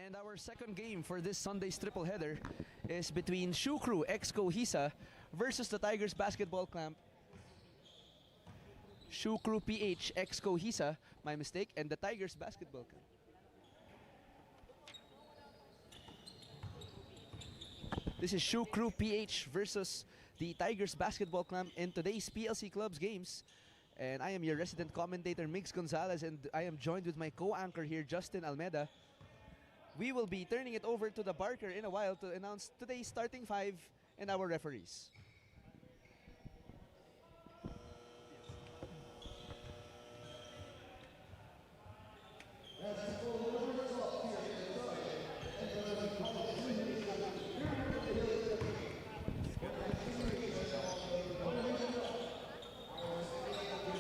And our second game for this Sunday's triple header is between Shoe Crew X Hisa versus the Tigers basketball camp. Shoe Crew PH X Hisa, my mistake, and the Tigers basketball camp. This is Shoe Crew PH versus the Tigers basketball camp in today's PLC Clubs games. And I am your resident commentator, Mix Gonzalez, and I am joined with my co-anchor here, Justin Almeida. We will be turning it over to the Barker in a while to announce today's starting five and our referees.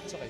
It's okay.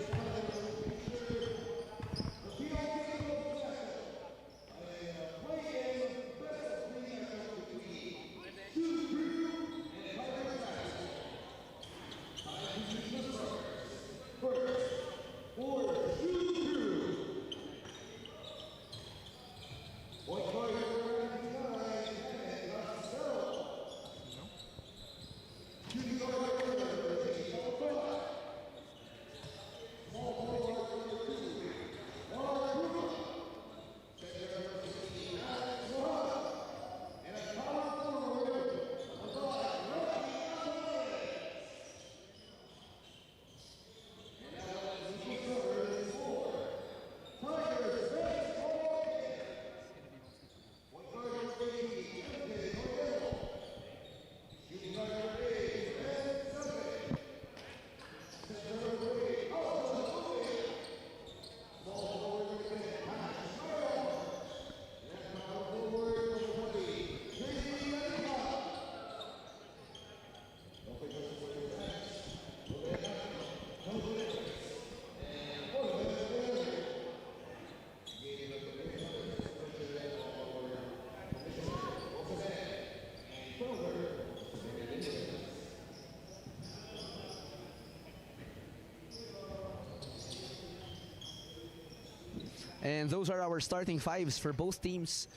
And those are our starting fives for both teams.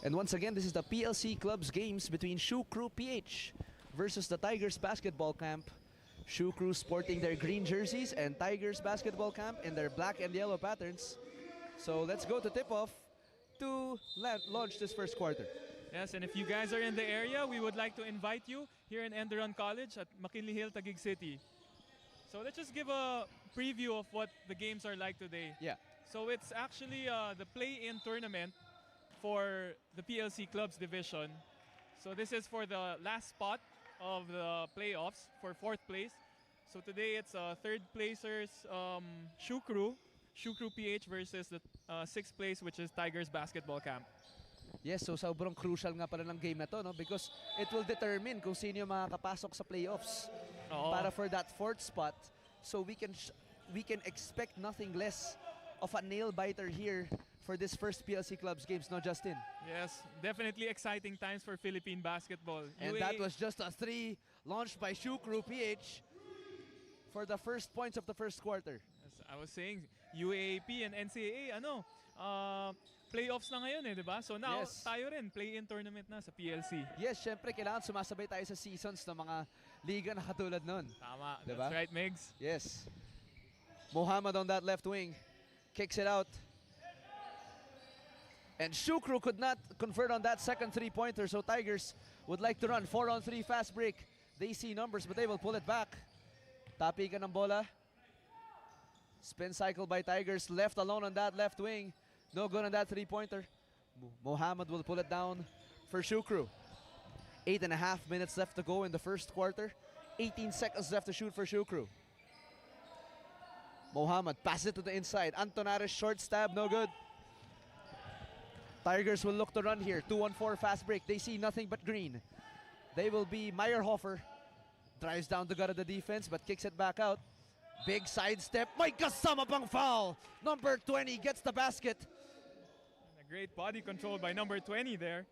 And once again, this is the PLC Clubs games between Shoe Crew PH versus the Tigers basketball camp. Shoe Crew sporting their green jerseys and Tigers basketball camp in their black and yellow patterns. So let's go to tip-off to launch this first quarter. Yes, and if you guys are in the area, we would like to invite you here in ENDERUN College at McKinley Hill, Taguig City. So let's just give a preview of what the games are like today. Yeah. So it's actually the play-in tournament for the PLC Clubs division. So this is for the last spot of the playoffs for 4th place. So today it's third placers Shoe Crew PH versus the 6th place, which is Tigers basketball camp. Yes, so sobrang crucial nga pala ng game na to, no? Because it will determine kung sino yung makakapasok sa playoffs para for that 4th spot. So we can expect nothing less of a nail-biter here for this first PLC Clubs games, no, Justin? Yes, definitely exciting times for Philippine basketball. And that was just a 3 launched by Shoe Crew PH for the first points of the first quarter. Yes, I was saying, UAAP and NCAA, playoffs na ngayon di ba? So now, tayo rin, play-in tournament na sa PLC. Yes, syempre, kailangan sumasabay tayo sa seasons ng mga liga na katulad nun. Tama, diba? That's right, Migs. Yes. Mohammed on that left wing. Kicks it out. And Shoe Crew could not convert on that second three-pointer, so Tigers would like to run 4-on-3 fast break. They see numbers, but they will pull it back. Tapikan ng bola. Spin cycle by Tigers, left alone on that left wing. No good on that three-pointer. Mohammed will pull it down for Shoe Crew. 8.5 minutes left to go in the first quarter. 18 seconds left to shoot for Shoe Crew. Mohammed passes it to the inside. Antonares short stab, no good. Tigers will look to run here. 2-on-4 fast break. They see nothing but green. They will be Meyerhofer. Drives down the gut of the defense but kicks it back out. Big sidestep. May kasama pang foul. Number 20 gets the basket. And a great body control by number 20 there.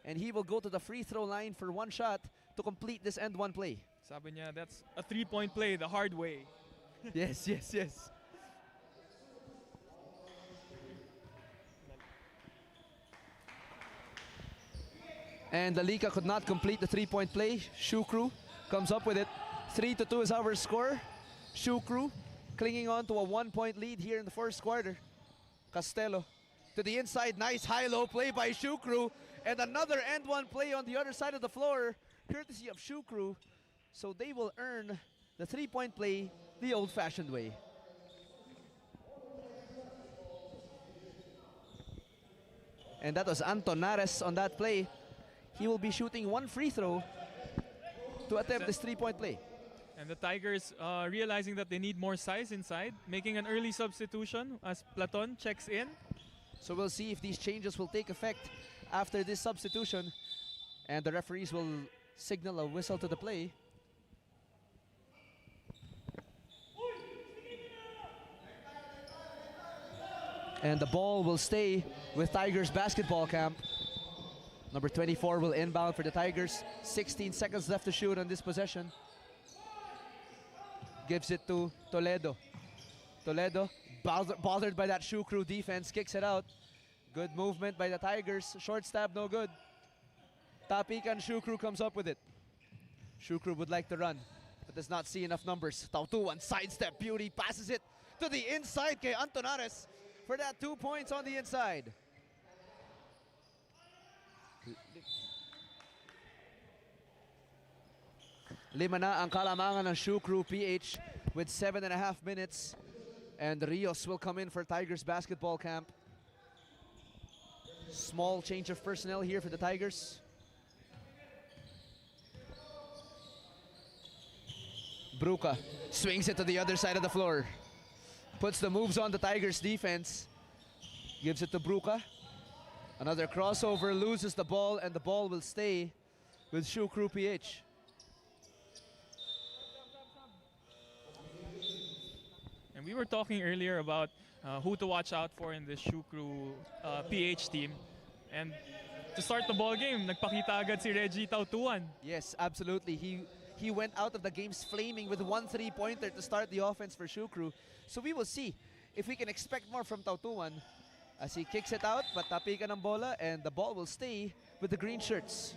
And he will go to the free throw line for one shot to complete this end one play. Sabi niya, that's a 3-point play the hard way. Yes, yes, yes. And Lalika could not complete the three-point play. Shoe Crew comes up with it. 3-2 is our score. Shoe Crew clinging on to a 1-point lead here in the first quarter. Castello to the inside. Nice high-low play by Shoe Crew. And another end-one play on the other side of the floor, courtesy of Shoe Crew. So they will earn the three-point play the old-fashioned way. And that was Antonares on that play. He will be shooting one free throw to attempt this three-point play. And the Tigers realizing that they need more size inside, making an early substitution as Platon checks in. So we'll see if these changes will take effect after this substitution. And the referees will signal a whistle to the play. And the ball will stay with Tigers basketball camp. Number 24 will inbound for the Tigers. 16 seconds left to shoot on this possession. Gives it to Toledo. Toledo, bothered by that Shoe Crew defense, kicks it out. Good movement by the Tigers. Short stab, no good. Tapikan Shoe Crew comes up with it. Shoe Crew would like to run, but does not see enough numbers. Tautuan, sidestep beauty, passes it to the inside kay Antonares for that 2 points on the inside. Lima na ang kalamangan ng Shoe Crew PH with 7.5 minutes. And Rios will come in for Tigers basketball camp. Small change of personnel here for the Tigers. Bruca swings it to the other side of the floor. Puts the moves on the Tigers defense. Gives it to Bruca. Another crossover, loses the ball, and the ball will stay with Shoe Crew PH. And we were talking earlier about who to watch out for in the Shoe Crew PH team. And to start the ball game, nagpakita agad si Reggie Tautuan. Yes, absolutely. He went out of the games flaming with one three-pointer to start the offense for Shoe Crew. So we will see if we can expect more from Tautuan as he kicks it out, but tapikan ng bola, and the ball will stay with the green shirts.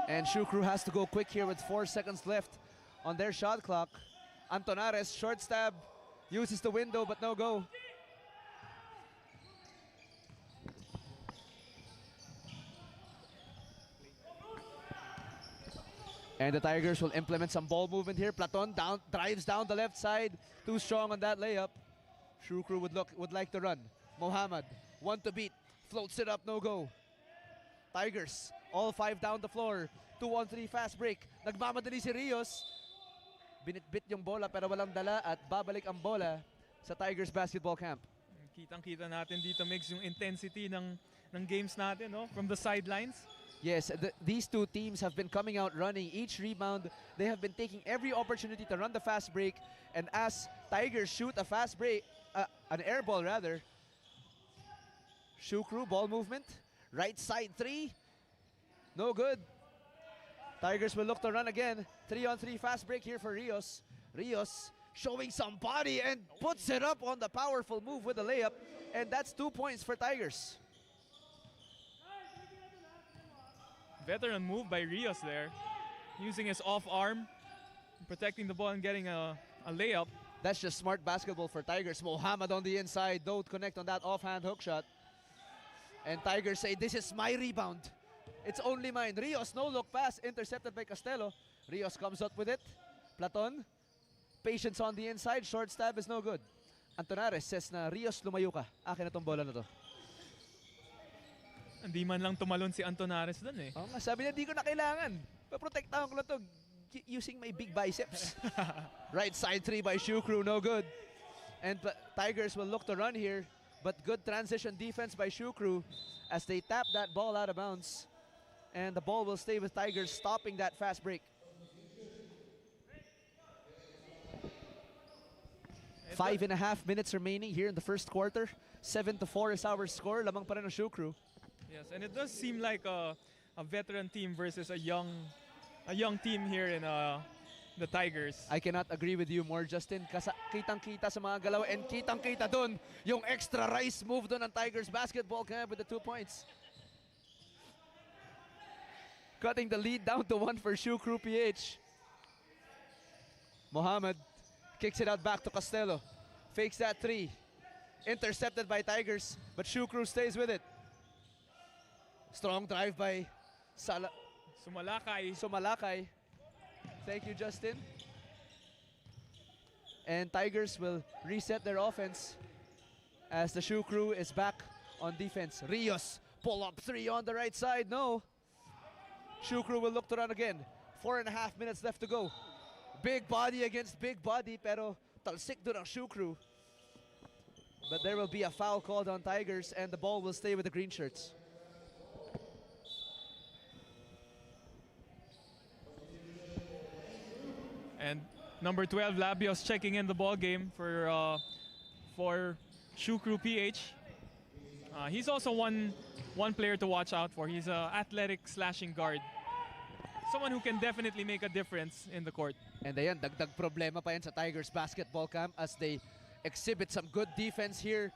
And Shoe Crew has to go quick here with 4 seconds left on their shot clock. Antonares, short stab, uses the window, but no go. And the Tigers will implement some ball movement here. Platon drives down the left side. Too strong on that layup. Shoe Crew would like to run. Mohammed, one to beat. Floats it up, no go. Tigers, all 5 down the floor. 2-on-3 fast break. Nagmamadali si Rios. Binitbit yung bola pero walang dala at babalik ang bola sa Tigers basketball camp. Kitang-kita natin dito, mix yung intensity ng games natin, no? From the sidelines. Yes, these two teams have been coming out running. Each rebound, they have been taking every opportunity to run the fast break. And as Tigers shoot a fast break, an air ball rather, Shoe Crew ball movement, right side 3, no good. Tigers will look to run again. 3-on-3 fast break here for Rios. Rios showing some body and puts it up on the powerful move with the layup. And that's 2 points for Tigers. Veteran move by Rios there. Using his off arm, protecting the ball and getting a layup. That's just smart basketball for Tigers. Mohammed on the inside, don't connect on that offhand hook shot. And Tigers say, this is my rebound. It's only mine. Rios, no look pass, intercepted by Castello. Rios comes up with it. Platon, patience on the inside, short stab is no good. Antonares says na, Rios, lumayo ka. Akin na tong bola na to. Hindi man lang tumalon si Antonares dun eh. Oh, sabi niya, di ko na kailangan. Paprotektahan ko lang to using my big biceps. Right side 3 by Shoe Crew, no good. And Tigers will look to run here, but good transition defense by Shoe Crew as they tap that ball out of bounds. And the ball will stay with Tigers, stopping that fast break. 5.5 minutes remaining here in the first quarter. 7-4 is our score. Lamang pa rin ang Shoe Crew. Yes, and it does seem like a veteran team versus a young team here in the Tigers. I cannot agree with you more, Justin. Kitang-kita sa mga galaw and kitang-kita dun yung extra rice move dun ng Tigers basketball camp with the 2 points. Cutting the lead down to 1 for Shoe Crew PH. Mohammed kicks it out back to Costello. Fakes that 3. Intercepted by Tigers, but Shoe Crew stays with it. Strong drive by Sumalakay. Thank you, Justin. And Tigers will reset their offense as the Shoe Crew is back on defense. Rios, pull up 3 on the right side. No. Shoe Crew will look to run again. 4.5 minutes left to go. Big body against big body, pero talsik doon ang Shoe Crew. But there will be a foul called on Tigers and the ball will stay with the green shirts. And number 12, Labios, checking in the ball game for Shoe Crew PH. He's also one player to watch out for. He's an athletic slashing guard. Someone who can definitely make a difference in the court. And ayan, dagdag problema pa yan sa Tigers basketball camp as they exhibit some good defense here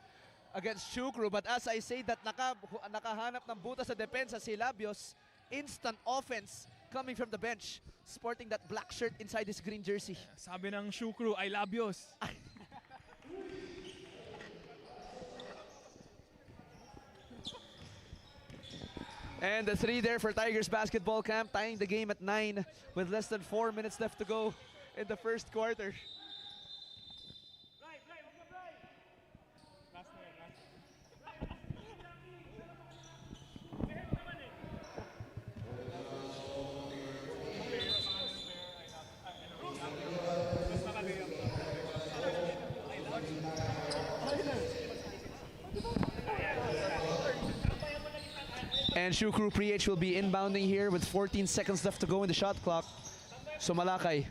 against Shoe Crew. But as I say that nakahanap ng butas sa depensa si Labios, instant offense coming from the bench, sporting that black shirt inside his green jersey. Sabi ng Shoe Crew, I Labios. And the 3 there for Tigers basketball camp, tying the game at 9 with less than 4 minutes left to go in the first quarter. And Shoe Crew PH will be inbounding here with 14 seconds left to go in the shot clock. Sumalakay.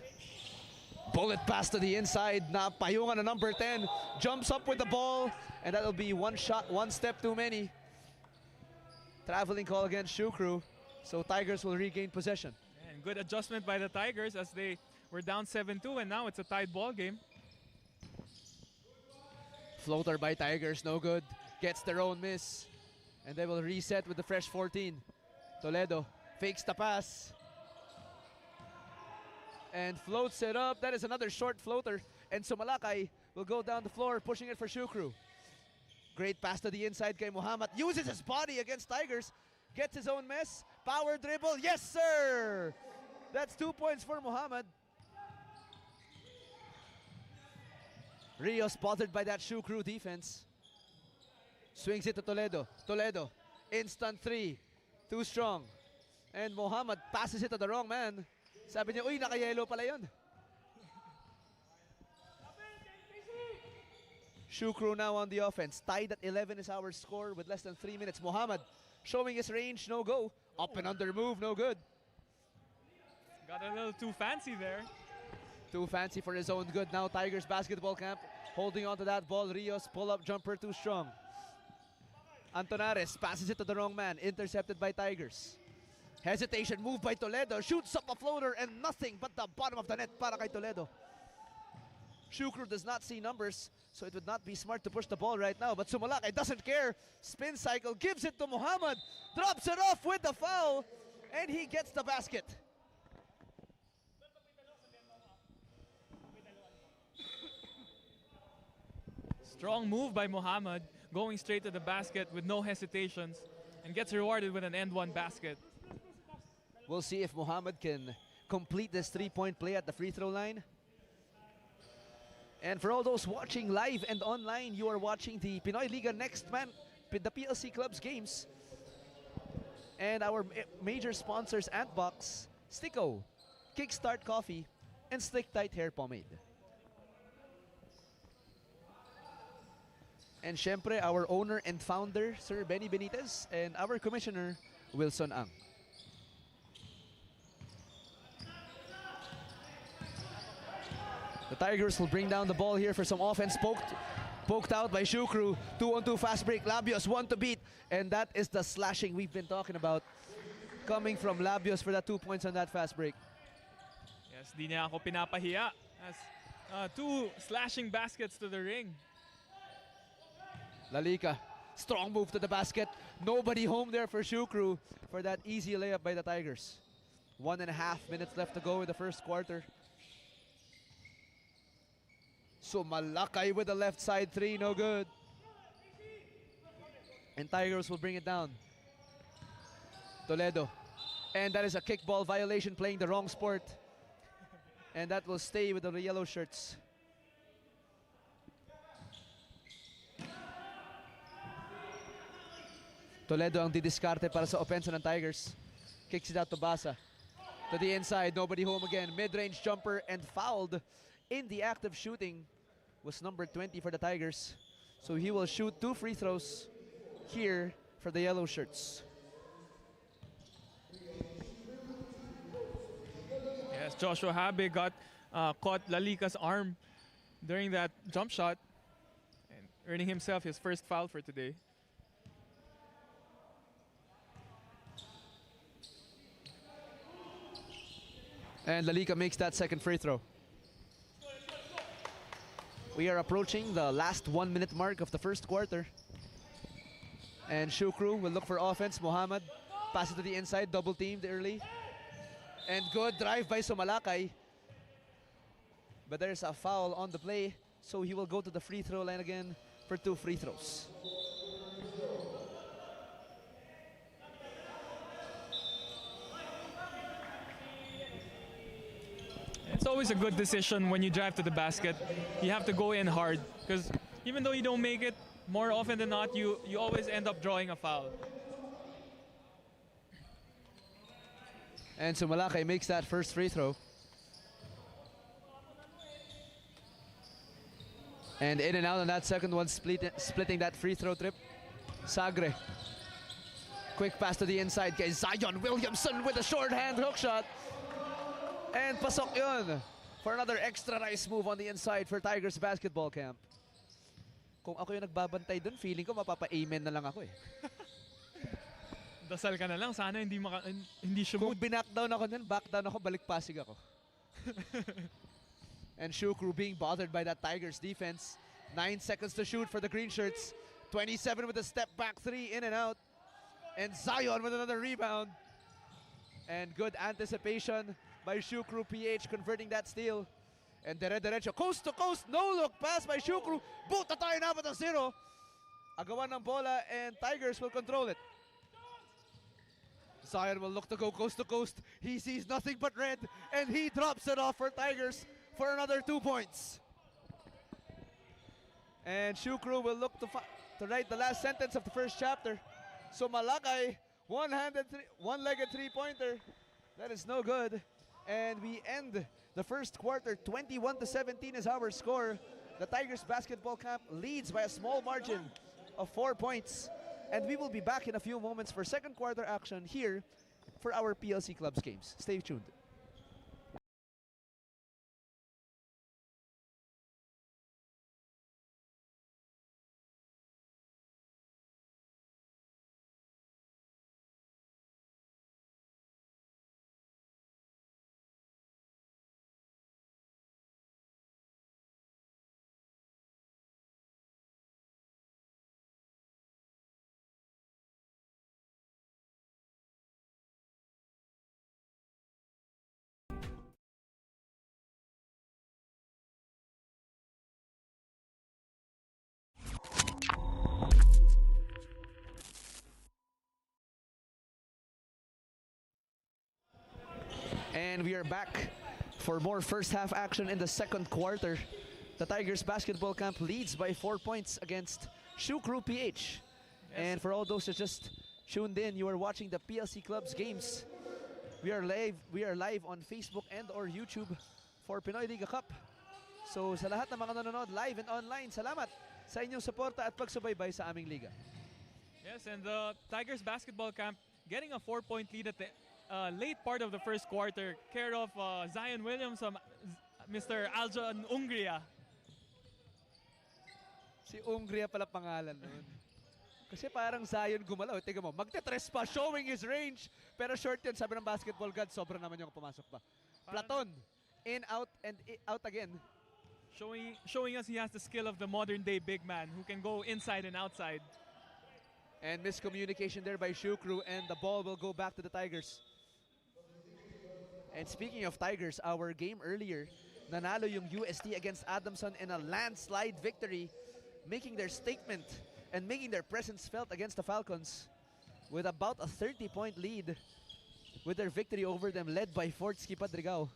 Bullet pass to the inside. Napayungan na number 10. Jumps up with the ball. And that'll be 1 shot, 1 step too many. Traveling call against Shoe Crew. So Tigers will regain possession. And good adjustment by the Tigers as they were down 7-2 and now it's a tied ball game. Floater by Tigers, no good. Gets their own miss. And they will reset with the fresh 14. Toledo fakes the pass. And floats it up. That is another short floater. And Sumalakay will go down the floor, pushing it for Shoe Crew. Great pass to the inside kay Muhammad. Uses his body against Tigers. Gets his own miss. Power dribble. Yes, sir! That's 2 points for Muhammad. Rios bothered by that Shoe Crew defense. Swings it to Toledo. Toledo, instant 3. Too strong. And Muhammad passes it to the wrong man. Sabi niya, uy, naka-yellow pala yun. Shoe Crew now on the offense. Tied at 11 is our score with less than 3 minutes. Muhammad showing his range, no go. Up and under move, no good. Got a little too fancy there. Too fancy for his own good. Now Tigers basketball camp holding on to that ball. Rios pull-up jumper too strong. Antonares passes it to the wrong man. Intercepted by Tigers. Hesitation move by Toledo. Shoots up a floater and nothing but the bottom of the net para kay Toledo. Shoe Crew does not see numbers, so it would not be smart to push the ball right now. But Sumalakay doesn't care. Spin cycle, gives it to Muhammad. Drops it off with the foul. And he gets the basket. Strong move by Muhammad, going straight to the basket with no hesitations and gets rewarded with an end one basket. We'll see if Muhammad can complete this 3-point play at the free throw line. And for all those watching live and online, you are watching the Pinoy Liga Next Man, the PLC Club's games. And our major sponsors, Antbox, Sticko, Kickstart Coffee, and Slick Tight Hair Pomade. And syempre, our owner and founder, Sir Benny Benitez, and our commissioner, Wilson Ang. The Tigers will bring down the ball here for some offense. Poked out by Shoe Crew. 2-on-2 fast break. Labios, 1 to beat. And that is the slashing we've been talking about. Coming from Labios for that 2 points on that fast break. Yes, di niya ako pinapahiya. As 2 slashing baskets to the ring. Lalika Strong move to the basket. Nobody home there for Shoe Crew for that easy layup by the Tigers. 1.5 minutes left to go in the first quarter. So Malakay with the left side three, no good. And Tigers will bring it down. Toledo. And that is a kickball violation, playing the wrong sport. And that will stay with the yellow shirts. Toledo ang didiskarte para sa opensa ng Tigers. Kicks it out to Basa. To the inside, nobody home again. Mid-range jumper and fouled in the act of shooting was number 20 for the Tigers. So he will shoot 2 free throws here for the yellow shirts. Yes, Joshua Habe got caught Lalika's arm during that jump shot and earning himself his first foul for today. And Lalika makes that second free throw. We are approaching the last 1 minute mark of the first quarter. And Shoe Crew will look for offense. Muhammad passes to the inside, double teamed early. And good drive by Sumalakay. But there's a foul on the play, so he will go to the free throw line again for 2 free throws. It's always a good decision when you drive to the basket. You have to go in hard because even though you don't make it, more often than not, you always end up drawing a foul. And Sumalakay makes that first free throw. And in and out on that second one, splitting that free throw trip. Sagre. Quick pass to the inside. Kay Zion Williamson with a shorthand hook shot. And pasok yun for another extra nice move on the inside for Tigers basketball camp. Kung ako yung nagbabantay dun, feeling ko mapapa-amen na lang ako eh. Dasal ka na lang, sana hindi shoot. Kung binackdown ako nun, backdown ako, balik pasig ako. And Shoe Crew being bothered by that Tigers defense. 9 seconds to shoot for the green shirts. 27 with a step back 3, in and out. And Zion with another rebound. And good anticipation by Shoe Crew PH, converting that steal. And dire-diretso, coast to coast, no look pass by Shoe Crew. Buta tayo na ng 0. Agawan ng bola and Tigers will control it. Zion will look to go coast to coast. He sees nothing but red and he drops it off for Tigers for another 2 points. And Shoe Crew will look to write the last sentence of the first chapter. So Malakay, one-legged three-pointer. That is no good. And we end the first quarter. 21-17 is our score. The Tigers basketball camp leads by a small margin of 4 points. And we will be back in a few moments for second quarter action here for our PLC Clubs games. Stay tuned. And we are back for more first half action in the second quarter. The Tigers basketball camp leads by 4 points against Shoe Crew PH. Yes. And for all those that just tuned in, you are watching the PLC Clubs games. We are live on Facebook and or YouTube for Pinoy Liga Cup. So sa lahat ng mga nanonood live and online, salamat sa inyong suporta at pagsubaybay sa aming liga. Yes, and the Tigers basketball camp getting a 4-point lead at the late part of the first quarter, care of Zion Williams, Mr. Aljon Ungria. Si Ungria pala pangalan nun. Kasi parang Zion gumalaw. Tingnan mo, magte-tres pa, showing his range. Pero short yun, sabi ng basketball god, sobra naman yung pumasok pa. Platon, in, out, and out again. Showing us he has the skill of the modern day big man who can go inside and outside. And miscommunication there by Shukru, and the ball will go back to the Tigers. And speaking of Tigers, our game earlier, nanalo yung UST against Adamson in a landslide victory, making their statement and making their presence felt against the Falcons with about a 30-point lead with their victory over them, led by Fortsky Padrigao.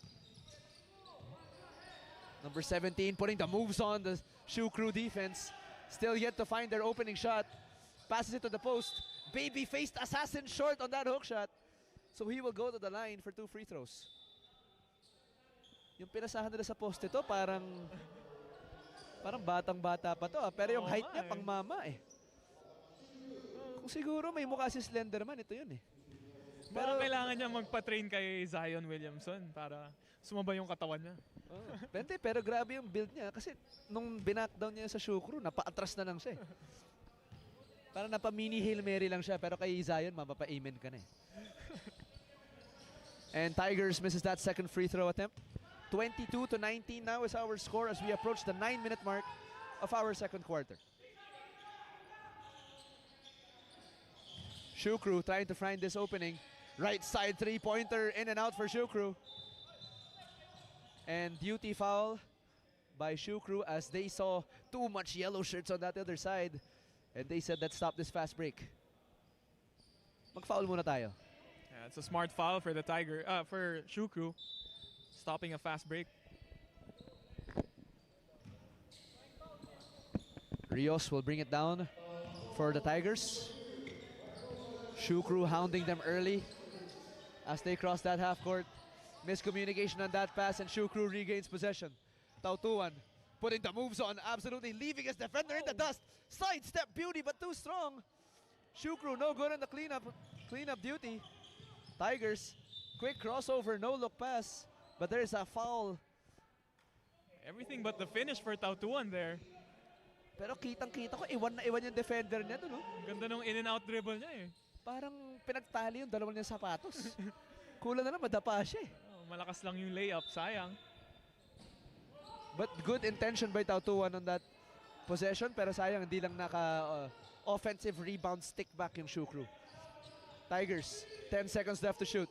Number 17 putting the moves on the Shukru defense. Still yet to find their opening shot. Passes it to the post. Baby-faced assassin short on that hook shot. So he will go to the line for 2 free throws. Yung pinasahan nila sa poste to, parang batang-bata pa to. Pero yung height niya, pang mama eh. Kung siguro may mukha si Slenderman, ito yun eh. Pero kailangan niya magpa-train kay Zion Williamson para sumaba yung katawan niya. Pero grabe yung build niya kasi nung binackdown niya sa Shukru, napa-atras na lang siya eh. Parang napa-mini Hail Mary lang siya, pero kay Zion, mapapa-amen ka na eh. And Tigers misses that second free throw attempt. 22-19 now is our score as we approach the 9-minute mark of our second quarter. Shukru trying to find this opening. Right side three-pointer, in and out for Shukru. And duty foul by Shukru as they saw too much yellow shirts on that other side. And they said, let's stop this fast break. Mag-foul muna tayo. Yeah, it's a smart foul for the for Shukru, stopping a fast break. Rios will bring it down for the Tigers. Shukru hounding them early as they cross that half court. Miscommunication on that pass and Shukru regains possession. Tautuan putting the moves on, absolutely leaving his defender in the dust. Sidestep beauty but too strong. Shukru no good on the cleanup duty. Tigers, quick crossover, no look pass, but there's a foul. Everything but the finish for Tautuan there. Pero kitang-kita ko, iwan na iwan yung defender niya doon. Ganda nung in and out dribble niya eh. Parang pinagtali yung dalawang niyang sapatos. Kulang na lang, madapa siya eh. Malakas lang yung layup, sayang. But good intention by Tautuan on that possession, pero sayang hindi lang offensive rebound stick back yung Shukru. Tigers, 10 seconds left to shoot.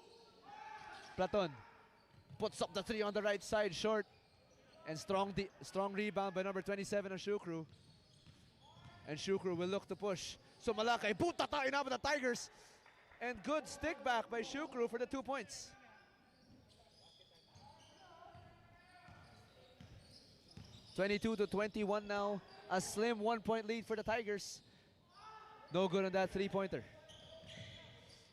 Platon puts up the 3 on the right side, short. And strong rebound by number 27 of Shukru. And Shukru will look to push. So Malakay, buta tayo na with the Tigers. And good stick back by Shukru for the 2 points. (22-21) now. A slim 1-point lead for the Tigers. No good on that three-pointer.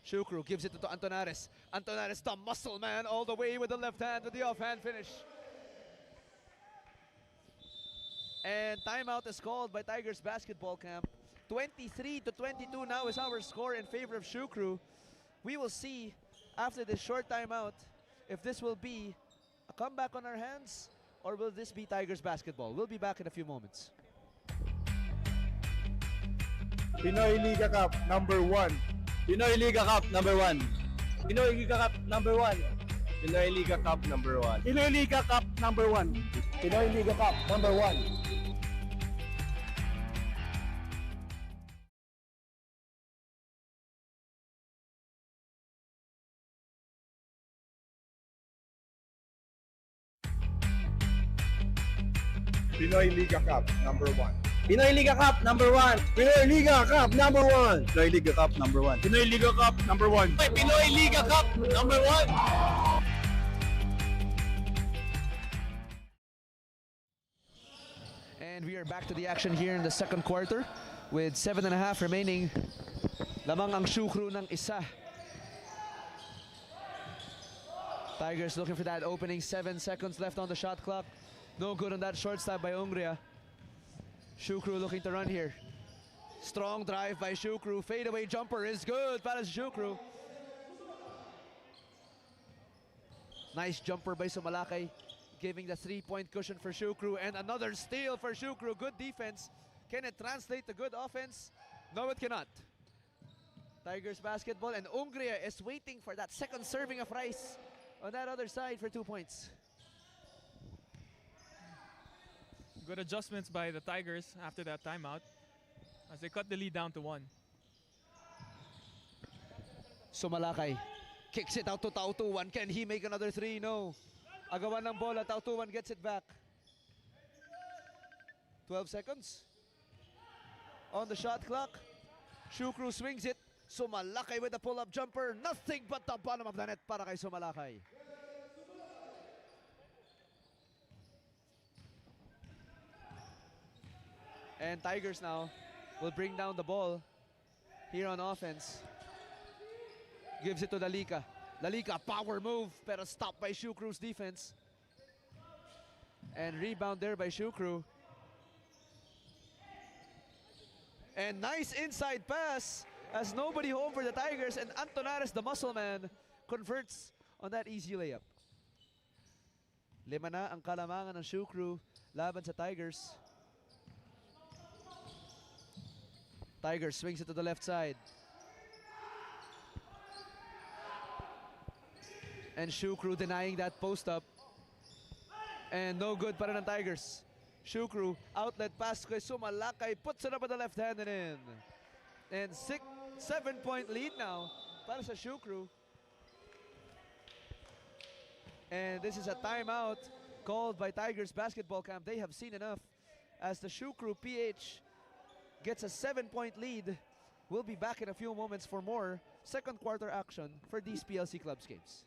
Shukru gives it to Antonares. Antonares, the muscle man, all the way with the left hand with the offhand finish. And timeout is called by Tigers basketball camp. 23-22 now is our score in favor of Shukru. We will see after this short timeout if this will be a comeback on our hands or will this be Tigers basketball. We'll be back in a few moments. Pinoy Liga Cup number 1. Pinoy Liga Cup number 1. Pinoy Liga Cup number 1. Pinoy Liga Cup number 1. Pinoy Liga Cup number 1. Pinoy Liga Cup number 1. Pinoy Liga Cup number 1. Pinoy Liga Cup number 1. Pinoy Liga Cup number 1. Pinoy Liga Cup number 1. Pinoy Liga Cup number 1. Pinoy Liga Cup number 1. And we are back to the action here in the second quarter with 7.5 remaining. Lamang ang Shukru ng isa. Tigers looking for that opening. 7 seconds left on the shot clock. No good on that short stab by Ungria. Shukru looking to run here. Strong drive by Shukru. Fadeaway jumper is good para sa Shukru. Nice jumper by Sumalakay, giving the 3-point cushion for Shukru. And another steal for Shukru. Good defense. Can it translate to good offense? No, it cannot. Tigers basketball, and Ungria is waiting for that second serving of rice on that other side for 2 points. Good adjustments by the Tigers after that timeout as they cut the lead down to 1. Sumalakay. Kicks it out to Tautuan. Can he make another three? No. Agawan ng bola. Tautuan gets it back. 12 seconds on the shot clock. Shukru swings it. Sumalakay with the pull-up jumper. Nothing but the bottom of the net para kay Sumalakay. And Tigers now will bring down the ball here on offense. Gives it to Lalika. Lalika, power move, pero stopped by Shukru's defense. And rebound there by Shukru. And nice inside pass as nobody home for the Tigers, and Antonares, the muscle man, converts on that easy layup. 5 na ang kalamangan ng Shukru laban sa Tigers. Tigers swings it to the left side. And Shukru denying that post-up. And no good para ng Tigers. Shukru, outlet pass kay Sumalakay, puts it up with the left hand and in. And 7-point lead now para sa Shukru. And this is a timeout called by Tigers basketball camp. They have seen enough as the Shukru PH gets a 7-point lead. We'll be back in a few moments for more second quarter action for these PLC Clubs games.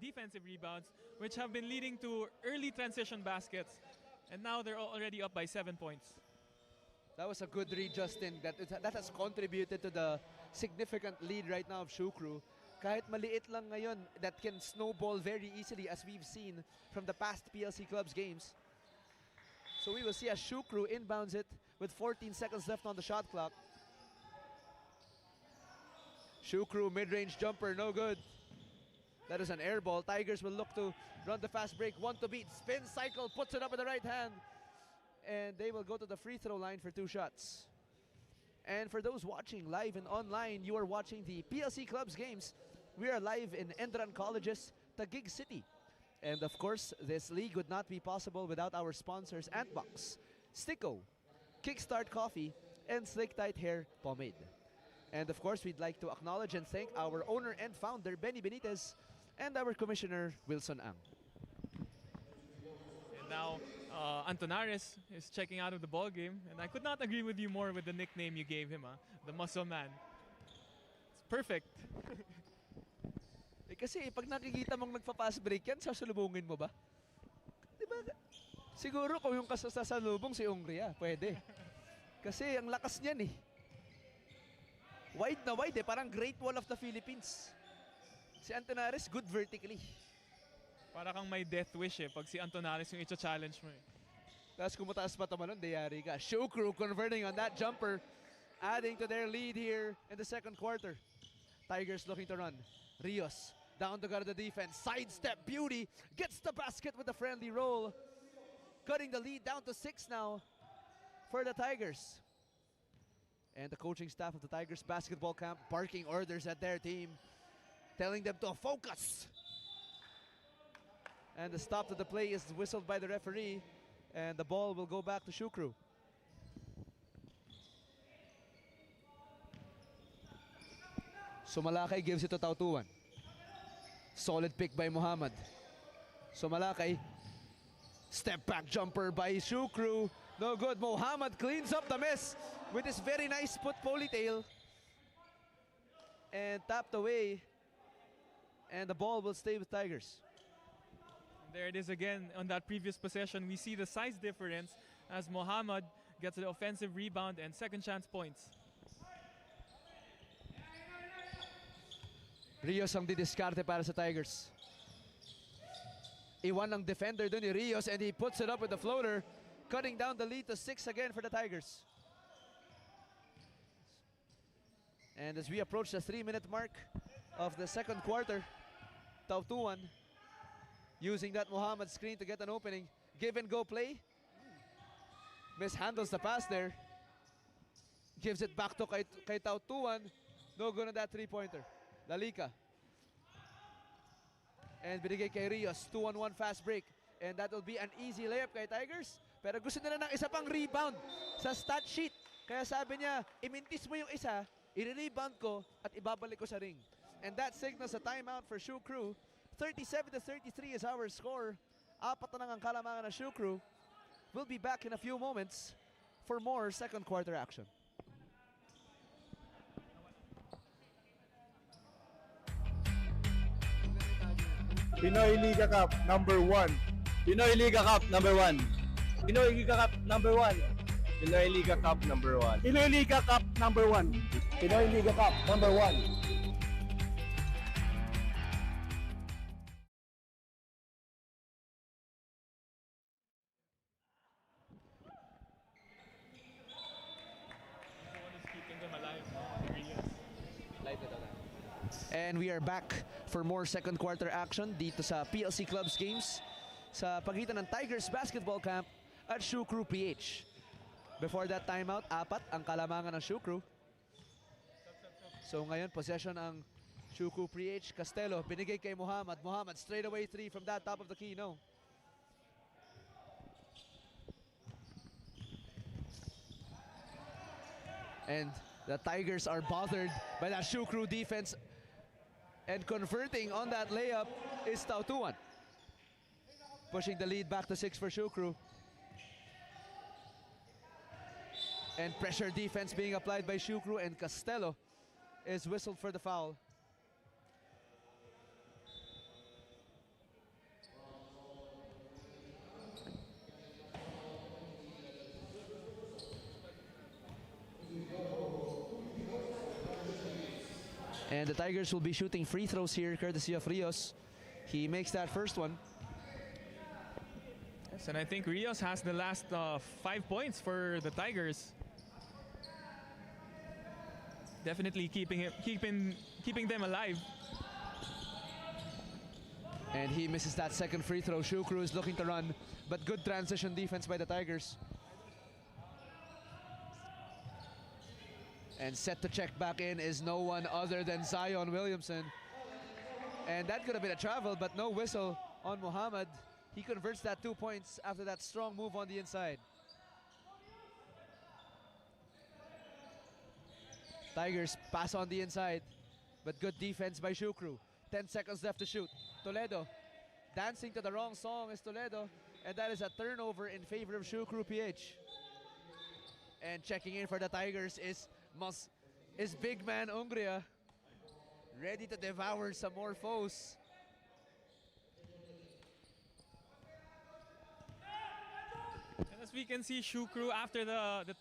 Defensive rebounds, which have been leading to early transition baskets. And now they're already up by 7 points. That was a good read, Justin. That has contributed to the significant lead right now of Shukru. Kahit maliit lang ngayon, that can snowball very easily as we've seen from the past PLC Clubs games. So we will see as Shukru inbounds it with 14 seconds left on the shot clock. Shukru mid-range jumper, no good. That is an air ball. Tigers will look to run the fast break. One to beat. Spin cycle. Puts it up with the right hand. And they will go to the free throw line for 2 shots. And for those watching live and online, you are watching the PLC Clubs games. We are live in ENDERUN College's Taguig City. And of course, this league would not be possible without our sponsors Antbox, Sticko, Kickstart Coffee, and Slick Tight Hair Pomade. And of course, we'd like to acknowledge and thank our owner and founder, Benny Benitez, and our commissioner, Wilson Ang. And now, Antonares is checking out of the ball game, and I could not agree with you more with the nickname you gave him, the Muscle Man. It's perfect. Kasi pag nakikita mong nagpa-pass break yan, sasalubungin mo ba? Diba? Siguro kung yung kasasalubong si Ungria, pwede. Kasi ang lakas niyan eh. Wide na wide eh, parang Great Wall of the Philippines. Si Antonares, good vertically. Para kang may death wish eh, pag si Antonares yung i-challenge mo eh. Tapos kung mataas pa tamalon, dayari ka. Shukru converting on that jumper, adding to their lead here in the second quarter. Tigers looking to run. Rios, down to guard the defense. Sidestep beauty, gets the basket with a friendly roll. cutting the lead down to 6 now for the Tigers. And the coaching staff of the Tigers basketball camp barking orders at their team, telling them to focus. And the stop to the play is whistled by the referee, and the ball will go back to Shukru. Sumalakay gives it to Tautuan. Solid pick by Muhammad. Sumalakay. Step back jumper by Shukru. No good. Muhammad cleans up the mess with his very nice put ponytail. And tapped away. And the ball will stay with Tigers. There it is again on that previous possession. We see the size difference as Muhammad gets the offensive rebound and second chance points. Rios ang didiskarte para sa Tigers. Iwan ng defender dun ni Rios and he puts it up with the floater, cutting down the lead to 6 again for the Tigers. And as we approach the 3-minute mark of the second quarter, Tautuan using that Muhammad screen to get an opening. Give and go play. Mishandles the pass there. Gives it back to kay Tautuan. No good on that three-pointer. Lalika. And binigay kay Rios. 2-on-1 fast break. And that will be an easy layup kay Tigers. Pero gusto nila ng isa pang rebound sa stat sheet. Kaya sabi niya, imintis mo yung isa, i-rebound ko at ibabalik ko sa ring. And that signals a timeout for Shukru. 37-33 is our score. Apat na ang kalamangan ng Shukru. We'll be back in a few moments for more second quarter action. Pinoy Liga Cup number 1. Pinoy Liga Cup number 1. Pinoy Liga Cup number 1. Pinoy Liga Cup number 1. Pinoy Liga Cup number 1. Pinoy Liga Cup number 1. And we are back for more second quarter action dito sa PLC Clubs games sa pagitan ng Tigers basketball camp at Shukru PH. Before that timeout, 4 ang kalamangan ng Shukru. So ngayon, possession ang Shukru PH. Castelo, binigay kay Muhammad. Muhammad, straight away 3 from that top of the key, no. And the Tigers are bothered by that Shukru defense. And converting on that layup is Tautuan. Pushing the lead back to 6 for Shukru. And pressure defense being applied by Shukru, and Castelo is whistled for the foul. And the Tigers will be shooting free throws here, courtesy of Rios. He makes that first one. Yes, and I think Rios has the last 5 points for the Tigers. Definitely keeping them alive. And he misses that second free throw. Shukru is looking to run, but good transition defense by the Tigers. And set to check back in is no one other than Zion Williamson. And that could have been a travel, but no whistle on Muhammad. He converts that 2 points after that strong move on the inside. Tigers pass on the inside, but good defense by Shukru. 10 seconds left to shoot. Toledo dancing to the wrong song is Toledo, and that is a turnover in favor of Shukru PH. And checking in for the Tigers is big man Ungria, ready to devour some more foes. And as we can see, Shukru, after the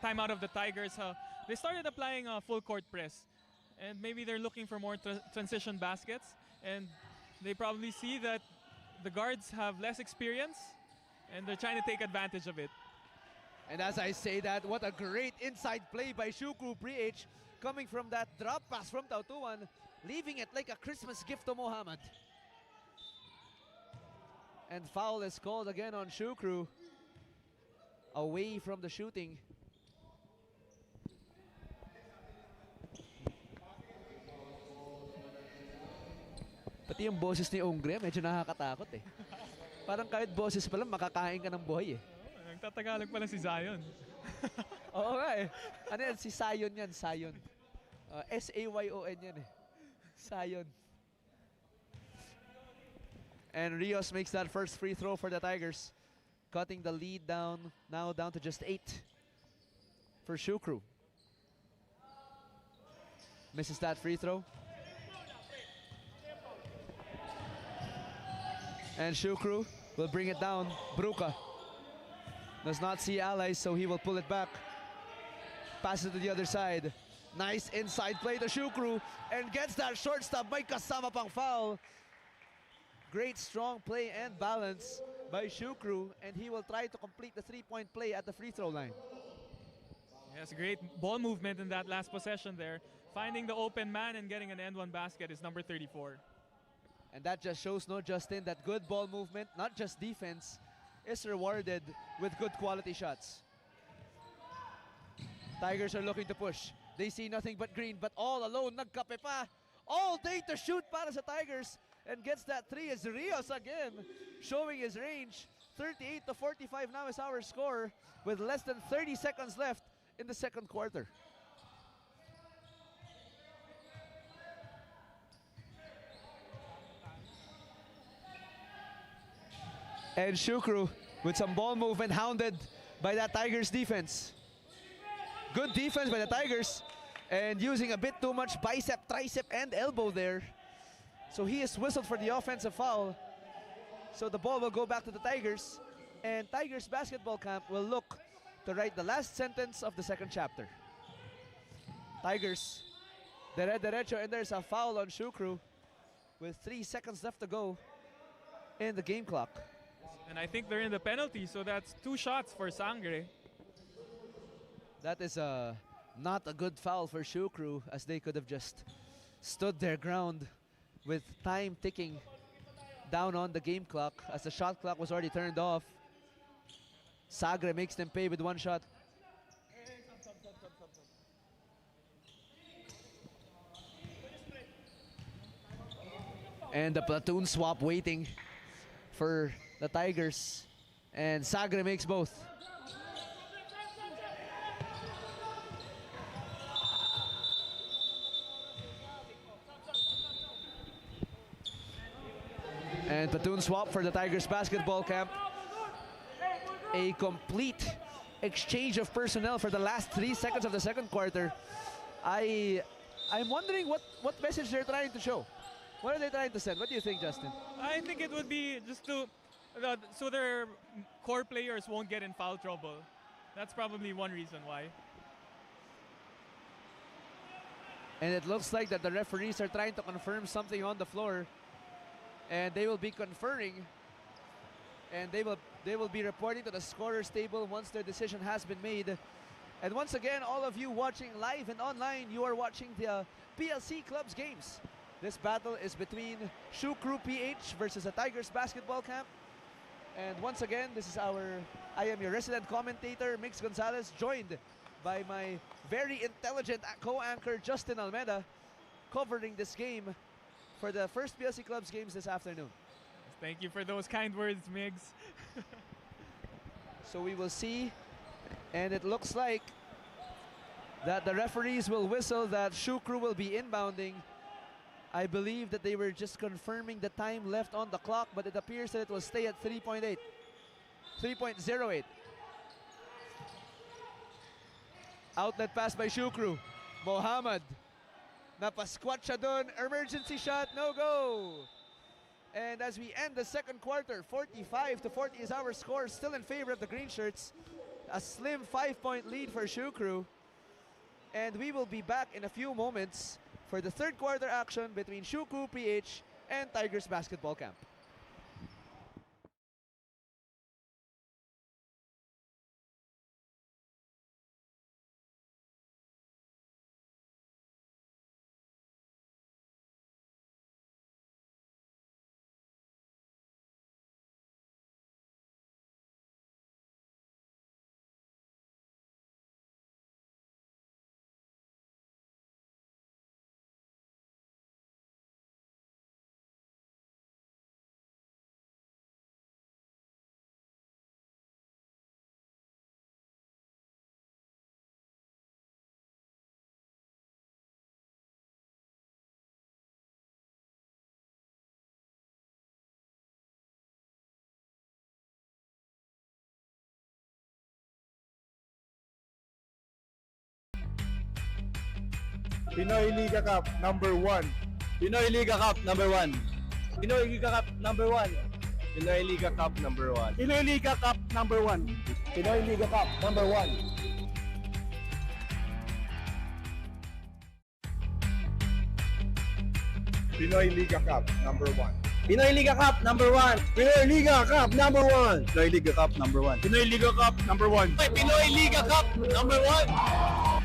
timeout of the Tigers, they started applying a full court press, and maybe they're looking for more transition baskets, and they probably see that the guards have less experience, and they're trying to take advantage of it. And as I say that, what a great inside play by Shukru PH, coming from that drop pass from Tautuan, leaving it like a Christmas gift to Muhammad. And foul is called again on Shukru. Away from the shooting. Pati yung boses ni Ongre, medyo nakakatakot eh. Parang kahit boses pa lang, makakain ka ng buhay eh. Nagtatagalog pala si Zion. Oo nga eh. Ano yan? Si Sayon yan, Sayon. S-A-Y-O-N yan eh. Sayon. And Rios makes that first free throw for the Tigers. Cutting the lead down, now down to just 8 for Shukru. Misses that free throw. And Shukru will bring it down. Bruka does not see allies, so he will pull it back. Passes to the other side. Nice inside play to Shukru and gets that short stop. May kasama pang foul. Great strong play and balance by Shukru, and he will try to complete the three-point play at the free throw line. Yes, great ball movement in that last possession there. Finding the open man and getting an end-one basket is number 34. And that just shows, no, Justin, that good ball movement, not just defense, is rewarded with good quality shots. Tigers are looking to push. They see nothing but green, but all alone, nagkape pa. All day to shoot para sa Tigers, and gets that three is Rios again, showing his range. 38 to 45 now is our score, with less than 30 seconds left in the second quarter. And Shukru with some ball movement, hounded by that Tigers defense. Good defense by the Tigers, and using a bit too much bicep, tricep, and elbow there. So he is whistled for the offensive foul. So the ball will go back to the Tigers, and Tigers basketball camp will look to write the last sentence of the second chapter. Tigers, derecho, and there's a foul on Shukru with 3 seconds left to go in the game clock. And I think they're in the penalty, so that's 2 shots for Sangre. That is not a good foul for Shukru, as they could have just stood their ground with time ticking down on the game clock, as the shot clock was already turned off. Sagre makes them pay with 1 shot. And the platoon swap waiting for the Tigers, and Sagre makes both. And platoon swap for the Tigers basketball camp. A complete exchange of personnel for the last 3 seconds of the second quarter. I'm wondering what message they're trying to show. What are they trying to send? What do you think, Justin? I think it would be just to, so their core players won't get in foul trouble. That's probably one reason why. And it looks like that the referees are trying to confirm something on the floor. And they will be conferring, and they will be reporting to the scorers table once their decision has been made. And once again, all of you watching live and online, you are watching the PLC Clubs games. This battle is between Shukru PH versus the Tigers basketball camp. And once again, I am your resident commentator, Mix Gonzalez, joined by my very intelligent co-anchor, Justin Almeida, covering this game for the first PLC Clubs games this afternoon. Thank you for those kind words, Migs. So we will see, and it looks like that the referees will whistle that Shukru will be inbounding. I believe that they were just confirming the time left on the clock, but it appears that it will stay at 3.8. 3.08. Outlet pass by Shukru. Mohammed. Napasquat siya dun. Emergency shot, no go. And as we end the second quarter, 45 to 40 is our score, still in favor of the green shirts. A slim 5-point lead for Shukru. And we will be back in a few moments for the third quarter action between Shukru PH and Tigers basketball camp. Pinoy Liga Cup number 1. Pinoy Liga Cup number 1. Pinoy Liga Cup number 1. Pinoy Liga Cup number 1. Pinoy Liga Cup number 1. Pinoy Liga Cup number 1. Pinoy Liga Cup number 1. Pinoy Liga Cup number 1. Pinoy Liga Cup number 1. Pinoy Liga Cup number 1. Pinoy Liga Cup number 1. Pinoy Liga Cup number 1.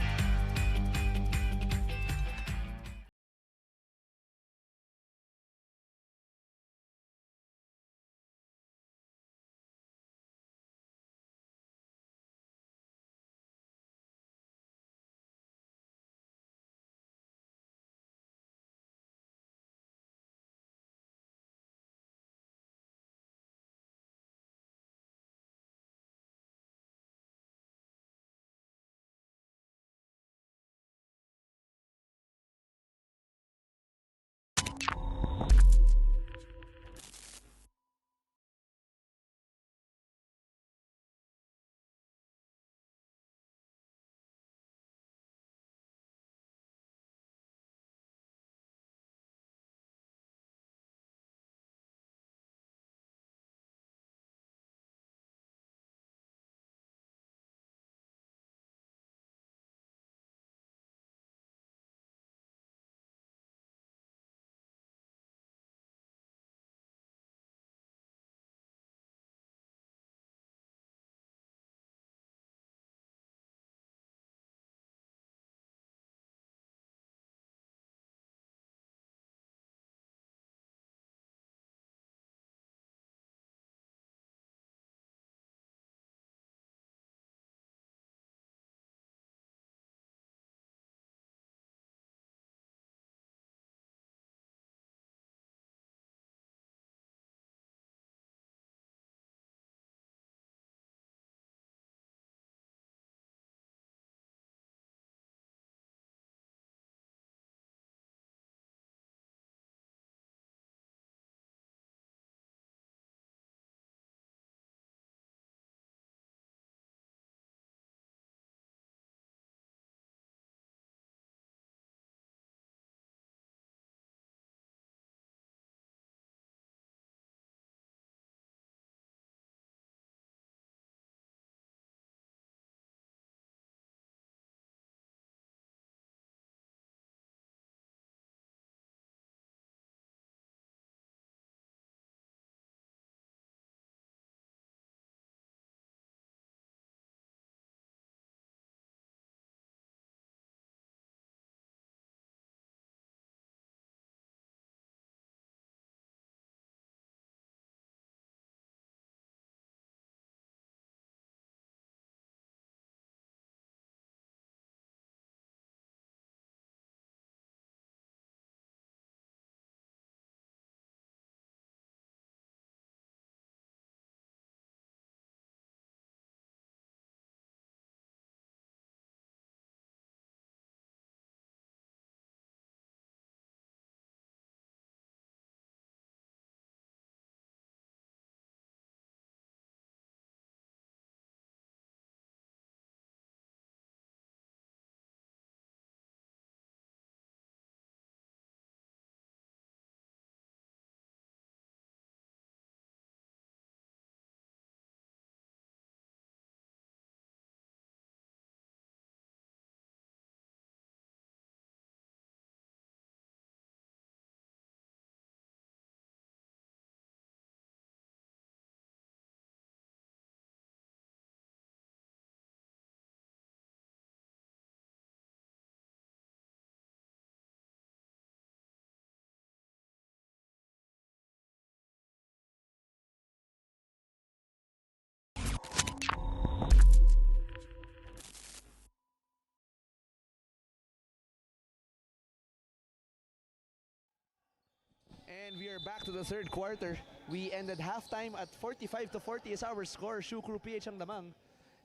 And we are back to the third quarter. We ended halftime at 45-40 is our score. Shu Crew PH ang lamang.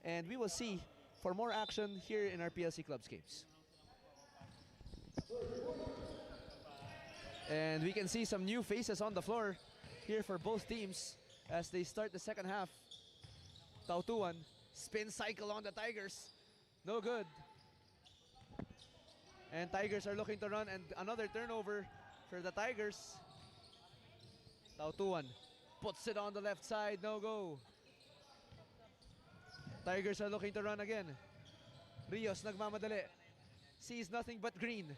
And we will see for more action here in our PLC Clubs games. And we can see some new faces on the floor here for both teams as they start the second half. Tautuan, spin cycle on the Tigers. No good. And Tigers are looking to run, and another turnover for the Tigers. Tautuan puts it on the left side, no go. Tigers are looking to run again. Rios nagmamadali. Sees nothing but green.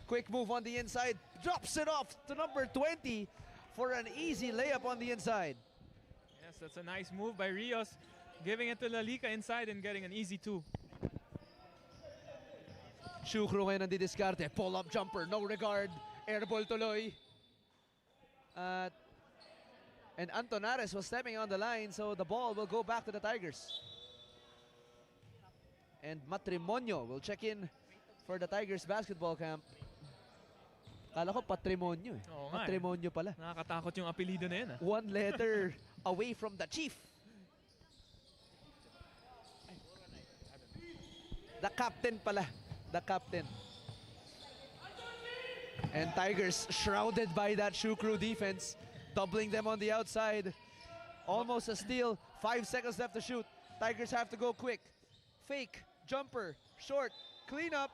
Quick move on the inside. Drops it off to number 20 for an easy layup on the inside. Yes, that's a nice move by Rios. Giving it to Lalika inside and getting an easy 2. Shukru ngayon nandidiskarte. Pull-up jumper, no regard. Airball tuloy. And Antonares was stepping on the line, so the ball will go back to the Tigers. And Matrimonio will check in for the Tigers basketball camp. Kala ko Patrimonio eh. Oo nga Matrimonio pala. Nakakatakot yung apelido na yun. One letter away from the chief. The captain pala. The captain. And Tigers shrouded by that Shukru defense, doubling them on the outside. Almost a steal. 5 seconds left to shoot. Tigers have to go quick. Fake, jumper, short, clean up.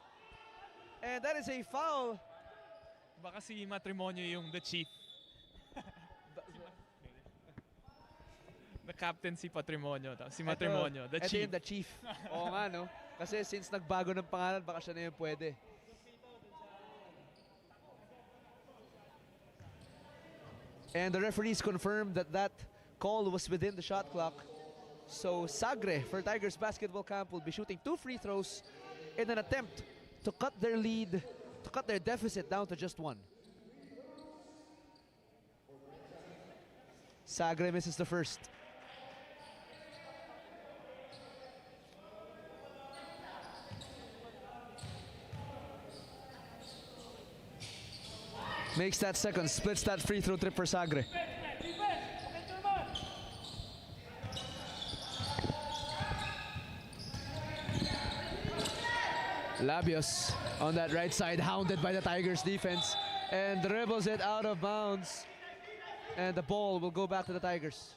And that is a foul. Baka si Matrimonio yung the chief. The captain si Patrimonio. Si Matrimonio, the Ito chief. yung the chief. Oo nga, no? Kasi since nagbago ng pangalan, baka siya na yung pwede. And the referees confirmed that that call was within the shot clock. So Sagre for Tigers basketball camp will be shooting 2 free throws in an attempt to cut their lead, to cut their deficit down to just 1. Sagre misses the first. Makes that second, splits that free throw trip for Sagre. Labios on that right side, hounded by the Tigers defense, and dribbles it out of bounds. And the ball will go back to the Tigers.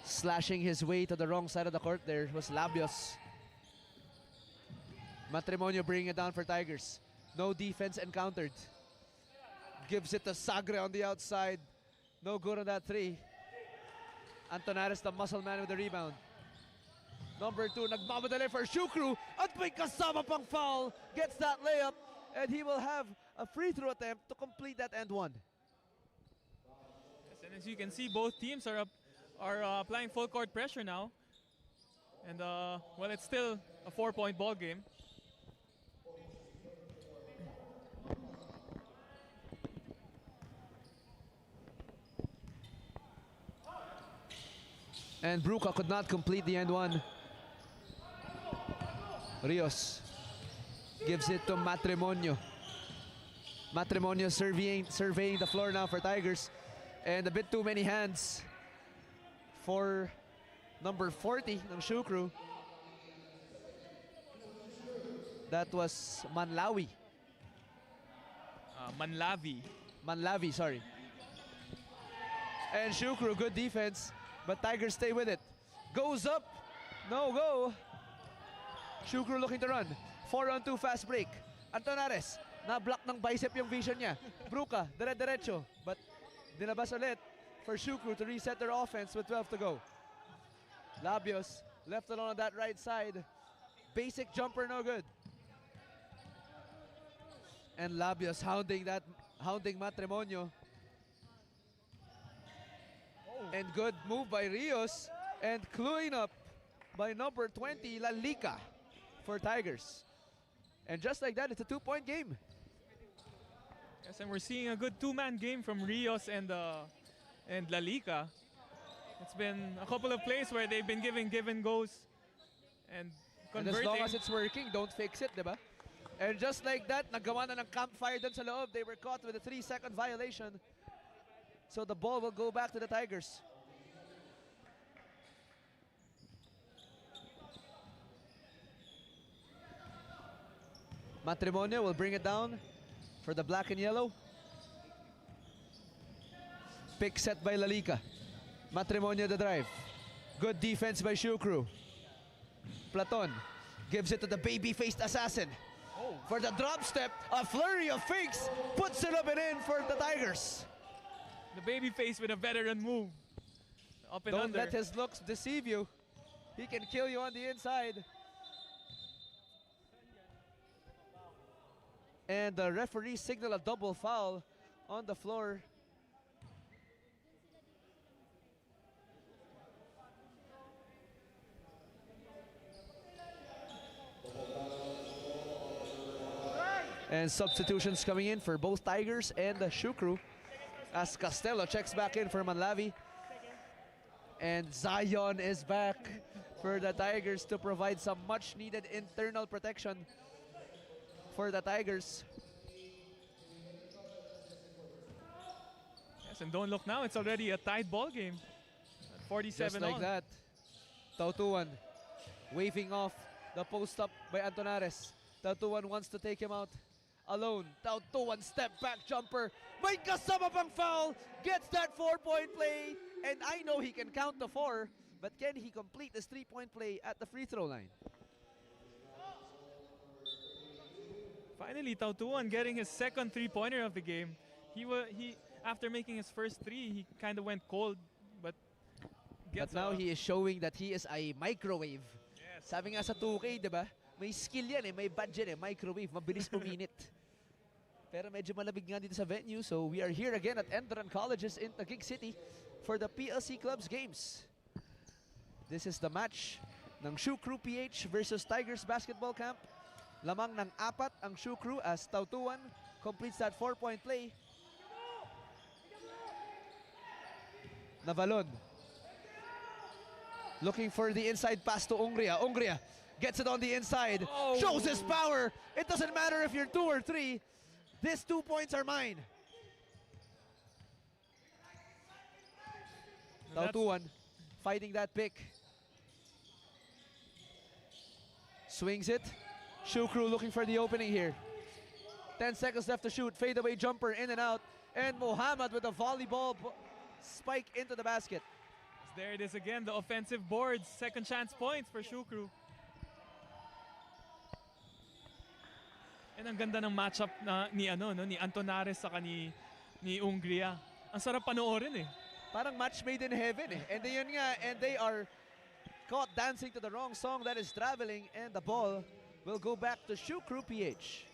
Slashing his way to the wrong side of the court there was Labios. Matrimonio bringing it down for Tigers. No defense encountered. Gives it to Sagre on the outside. No good on that 3. Antonares, the muscle man with the rebound. Number 2, nagmamadali for Shukru. At may kasama pang foul. Gets that layup. And he will have a free throw attempt to complete that end 1. Yes, and as you can see, both teams are applying full court pressure now. And well, it's still a 4-point ball game. And Bruca could not complete the end 1. Rios gives it to Matrimonio. Matrimonio surveying the floor now for Tigers. And a bit too many hands for number 40 ng Shukru. That was Manlawi. Manlavi, sorry. And Shukru, good defense. But Tigers stay with it. Goes up. No go. Shukru looking to run. 4-on-2 fast break. Antonares. Na-block ng bicep yung vision niya. Bruca, dire-diretso. But dinabas ulit for Shukru to reset their offense with 12 to go. Labios left alone on that right side. Basic jumper, no good. And Labios hounding Matrimonio. And good move by Rios. And cluing up by number 20, Lalika for Tigers. And just like that, it's a 2-point game. Yes, and we're seeing a good 2-man game from Rios and Lalika. It's been a couple of plays where they've been giving give and goes and converting. And as long as it's working, don't fix it, diba? And just like that, nagawa na ng campfire dun sa loob. They were caught with a 3-second violation. So the ball will go back to the Tigers. Matrimonio will bring it down for the black and yellow. Pick set by Lalika. Matrimonio the drive. Good defense by Shukru. Platon gives it to the baby-faced assassin. For the drop step, a flurry of fakes puts it up and in for the Tigers. The baby face with a veteran move. Up and Don't under. let his looks deceive you. He can kill you on the inside. And the referee signaled a double foul on the floor. And substitutions coming in for both Tigers and the Shoe Crew, as Castello checks back in for Manlavi. And Zion is back for the Tigers to provide some much needed internal protection for the Tigers. Yes, and don't look now, it's already a tied ball game. 47 Just like all. that. Tautuan waving off the post up by Antonares. Tautuan wants to take him out alone. Tautuan step back jumper. May kasama pang foul. Gets that 4-point play. And I know he can count to 4. But can he complete this 3-point play at the free throw line? Finally, Tautuan getting his second three-pointer of the game. He after making his first three, he kind of went cold, but But now he is showing that he is a microwave. Yes. Sabi nga sa 2K, diba? May skill yan eh, may budget eh, microwave, mabilis uminit. Pero medyo malabig nga dito sa venue, so we are here again at ENDERUN Colleges in Taguig City for the PLC Clubs games. This is the match ng Shoe Crew PH versus Tigers Basketball Camp. Lamang ng 4 ang Shoe Crew as Tautuan completes that 4-point play. Navalon looking for the inside pass to Ungria. Ungria gets it on the inside, shows his power. It doesn't matter if you're 2 or 3. These 2 points are mine. Tautuan fighting that pick. Swings it. Shoe Crew looking for the opening here. 10 seconds left to shoot. Fadeaway jumper in and out. And Muhammad with a volleyball spike into the basket. There it is again, the offensive boards. Second chance points for Shoe Crew. And ang ganda ng matchup ni Antonares saka ni Ungria. Ang sarap panoorin eh. Parang match made in heaven eh. And yun nga, and they are caught dancing to the wrong song that is traveling, and the ball will go back to Shoe Crew PH.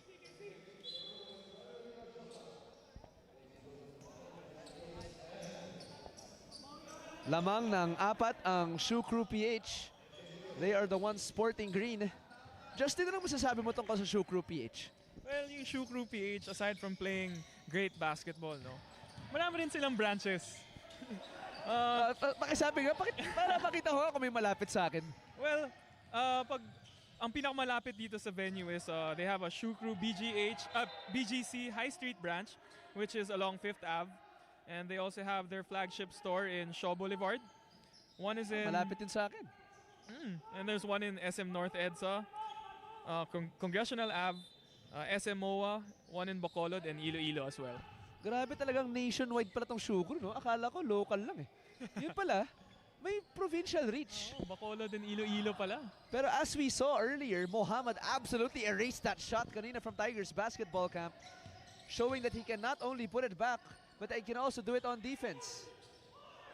Lamang ng 4 ang Shoe Crew PH. They are the ones sporting green. Justin, ano masasabi mo tungkol sa Shoe Crew PH? Well, yung Shoe Crew PH, aside from playing great basketball, no, marami rin silang branches. Pakisabi nga, para makita ko kung may malapit sa akin. Well, ang pinakamalapit dito sa venue is they have a Shoe Crew BGC High Street branch, which is along 5th Ave. And they also have their flagship store in Shaw Boulevard. One is in... Malapit din sa akin. And there's one in SM North EDSA, Congressional Ave, SM MOA, one in Bacolod, and Iloilo as well. Grabe talagang nationwide pala tong Shoe Crew, no? Akala ko local lang eh. Yun pala, may provincial reach. Bacolod and Iloilo pala. Pero as we saw earlier, Muhammad absolutely erased that shot kanina from Tigers Basketball Camp, showing that he can not only put it back, but he can also do it on defense.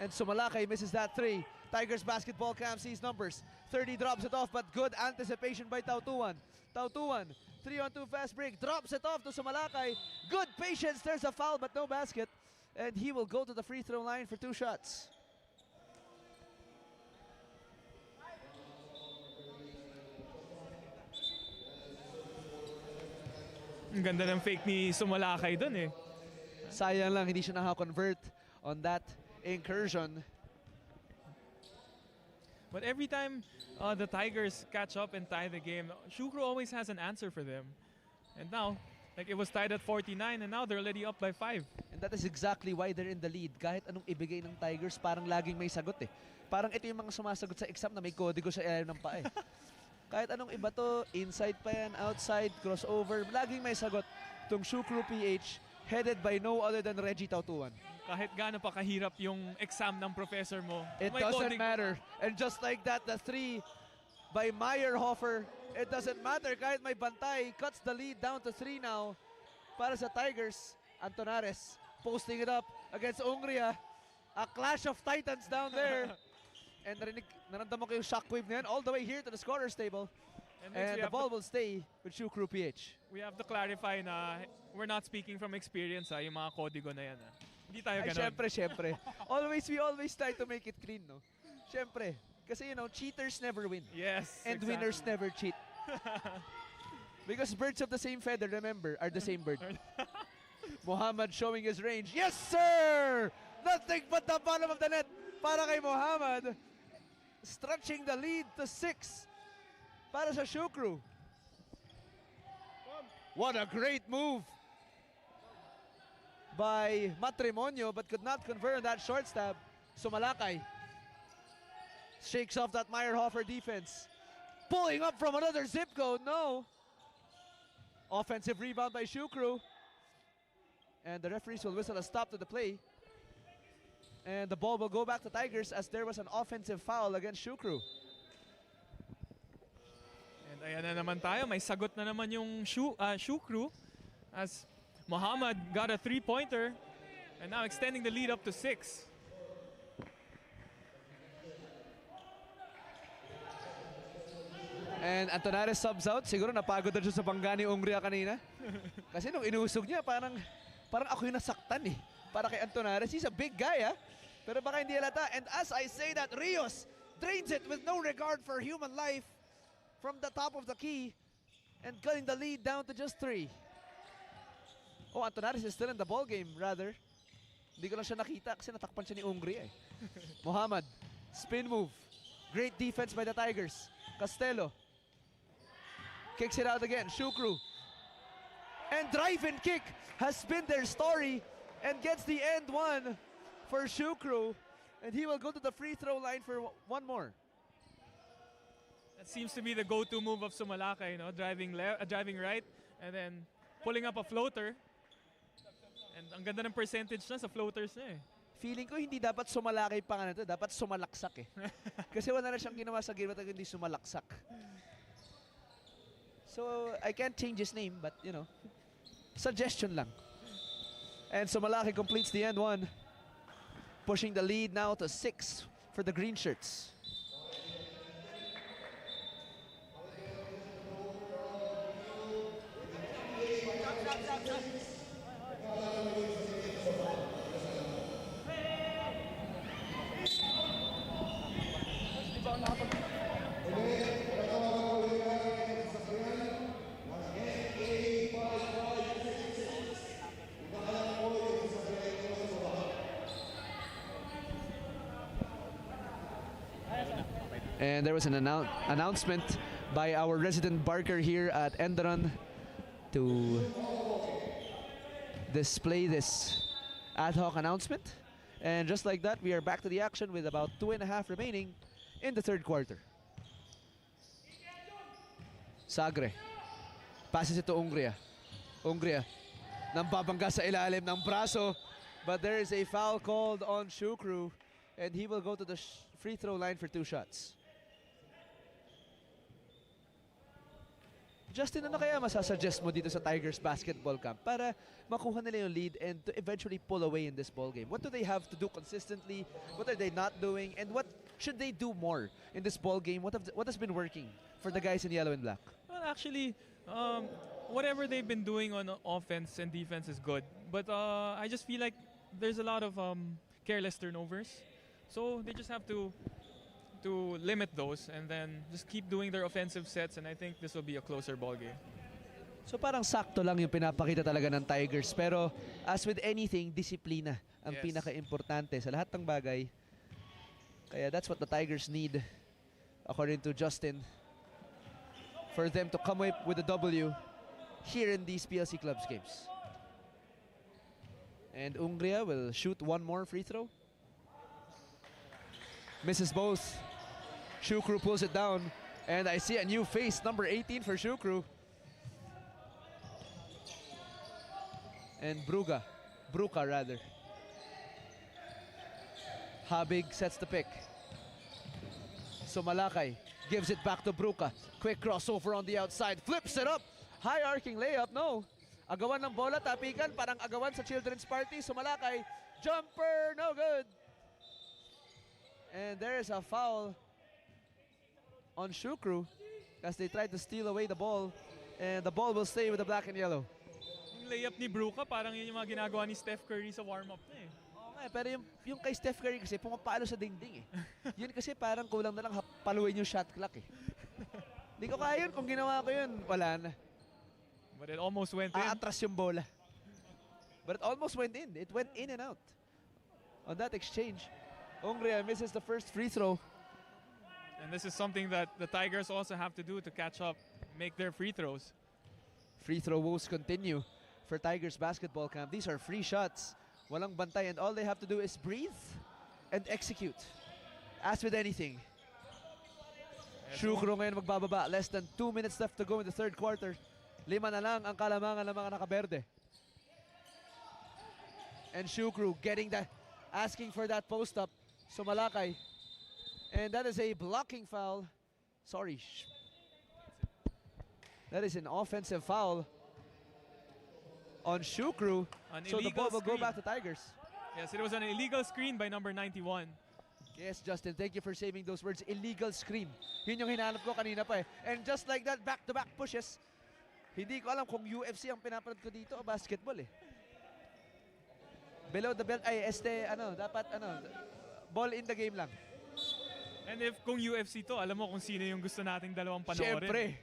And Sumalakay misses that 3. Tigers Basketball Camp sees numbers. 30 drops it off, but good anticipation by Tautuan. Tautuan, 3-on-2 fast break, drops it off to Sumalakay. Good patience, there's a foul but no basket. And he will go to the free throw line for 2 shots. Ang ganda ng fake ni Sumalakay dun eh. Sayang lang hindi siya naka-convert on that incursion. But every time the Tigers catch up and tie the game, Shoe Crew always has an answer for them. And now, like it was tied at 49 and now they're already up by 5. And that is exactly why they're in the lead. Kahit anong ibigay ng Tigers, parang laging may sagot eh. Parang ito yung mga sumasagot sa exam na may kodigo sa ilalim ng paa eh. Kahit anong iba to, inside pa yan, outside, crossover, laging may sagot. Itong Shoe Crew PH, headed by no other than Reggie Tautuan. Kahit gaano pa kahirap yung exam ng professor mo, It may doesn't coding matter. And just like that, the 3 by Meyerhofer. It doesn't matter kahit may bantay. Cuts the lead down to 3 now para sa Tigers. Antonares posting it up against Ungria. A clash of titans down there. And naramdaman ko yung shockwave na yan all the way here to the scorer's table. And the ball will stay with Shukru PH. We have to clarify na we're not speaking from experience, yung mga kodigo na yan. Hindi tayo Ay, ganun. syempre. We always try to make it clean, no? Syempre. Kasi, cheaters never win. Yes, And exactly. winners never cheat. Because birds of the same feather, remember, are the same bird. Muhammad showing his range. Yes, sir! Nothing but the bottom of the net para kay Muhammad. Stretching the lead to 6 para sa Shukru. What a great move by Matrimonio, but could not convert on that short stab. Sumalakay shakes off that Meyerhofer defense. Pulling up from another zip code, no. Offensive rebound by Shukru. And the referees will whistle a stop to the play. And the ball will go back to Tigers as there was an offensive foul against Shukru. And ayan na naman tayo. May sagot na naman yung Shukru as Muhammad got a 3-pointer and now extending the lead up to 6. And Antonares subs out. Siguro napagod na siya sa bangga ni Ungria kanina. Kasi nung inusog niya, parang ako yung nasaktan eh. Para kay Antonares. He's a big guy, Pero baka hindi halata. And as I say that, Rios drains it with no regard for human life from the top of the key and cutting the lead down to just 3. Oh, Antonares is still in the ball game, rather. Hindi ko lang siya nakita kasi natakpan siya ni Ungria eh. Muhammad, spin move. Great defense by the Tigers. Castelo kicks it out again. Shukru. And drive-in kick has been their story and gets the end one for Shukru. And he will go to the free throw line for one more. That seems to be the go-to move of Sumalakay, driving right and then pulling up a floater. And ang ganda ng percentage na sa floaters na eh. Feeling ko hindi dapat sumalakay pa nga na ito, dapat sumalaksak eh. Kasi wala na siyang ginawa sa game at hindi sumalaksak. So, I can't change his name, but, suggestion lang. And Sumalaki completes the end one, pushing the lead now to 6 for the green shirts. And there was an announcement by our resident barker here at ENDERUN to display this ad hoc announcement. And just like that, we are back to the action with about 2.5 remaining in the third quarter. Sagre passes it to Ungria. Ungria nambabangga sa ilalim ng braso, but there is a foul called on Shukru, and he will go to the free throw line for 2 shots. Justin, ano kaya masasuggest mo dito sa Tigers basketball camp para makuha nila yung lead and to eventually pull away in this ball game? What do they have to do consistently? What are they not doing? And what should they do more in this ball game? What has been working for the guys in yellow and black? Well, actually, whatever they've been doing on offense and defense is good. But I just feel like there's a lot of careless turnovers. So they just have to limit those and then just keep doing their offensive sets, and I think this will be a closer ball game. So parang sakto lang yung pinapakita talaga ng Tigers, pero as with anything, disiplina ang Yes. pinaka-importante sa lahat ng bagay. Kaya that's what the Tigers need, according to Justin, for them to come up with a W here in these PLC Clubs games. And Ungria will shoot one more free throw. Misses both. Shukru pulls it down, and I see a new face, number 18 for Shukru. And Bruka rather. Habig sets the pick. So Malakay Gives it back to Bruca. Quick crossover on the outside. Flips it up. High arcing layup. No. Agawan ng bola. Tapikan. Parang agawan sa children's party. Sumalakay. Jumper. No good. And there is a foul on Shukru as they tried to steal away the ball. And the ball will stay with the black and yellow. Yung layup ni Bruca, parang yun yung mga ginagawa ni Steph Curry sa warm-up na eh. Oo nga, pero yung kay Steph Curry kasi pumapalo sa dingding eh. Yun kasi parang kulang na lang paluin yung shot clock eh. Hindi ko kaya yun. Kung ginawa ko yun, wala na. But it almost went in. Aatras yung bola. But it almost went in. It went in and out. On that exchange, Ongria misses the first free throw. And this is something that the Tigers also have to do to catch up, make their free throws. Free throw woes continue for Tigers basketball camp. These are free shots. Walang bantay, and all they have to do is breathe and execute. As with anything. Shukro ngayon magbababa. Less than 2 minutes left to go in the third quarter. 5 na lang ang kalamangan ng mga nakaberde. And Shukru getting that, asking for that post up. Sumalakay. And that is a blocking foul. Sorry. That is an offensive foul on Shukru. So the ball will go back to Tigers. Yes, it was an illegal screen by number 91. Yes, Justin, thank you for saving those words. Illegal screen. Yun yung hinahanap ko kanina pa eh. And just like that, back-to-back pushes. Hindi ko alam kung UFC ang pinapanood ko dito o basketball eh. Below the belt, ay dapat ball in the game lang. And if kung UFC to, alam mo kung sino yung gusto nating dalawang panoorin. Siyempre,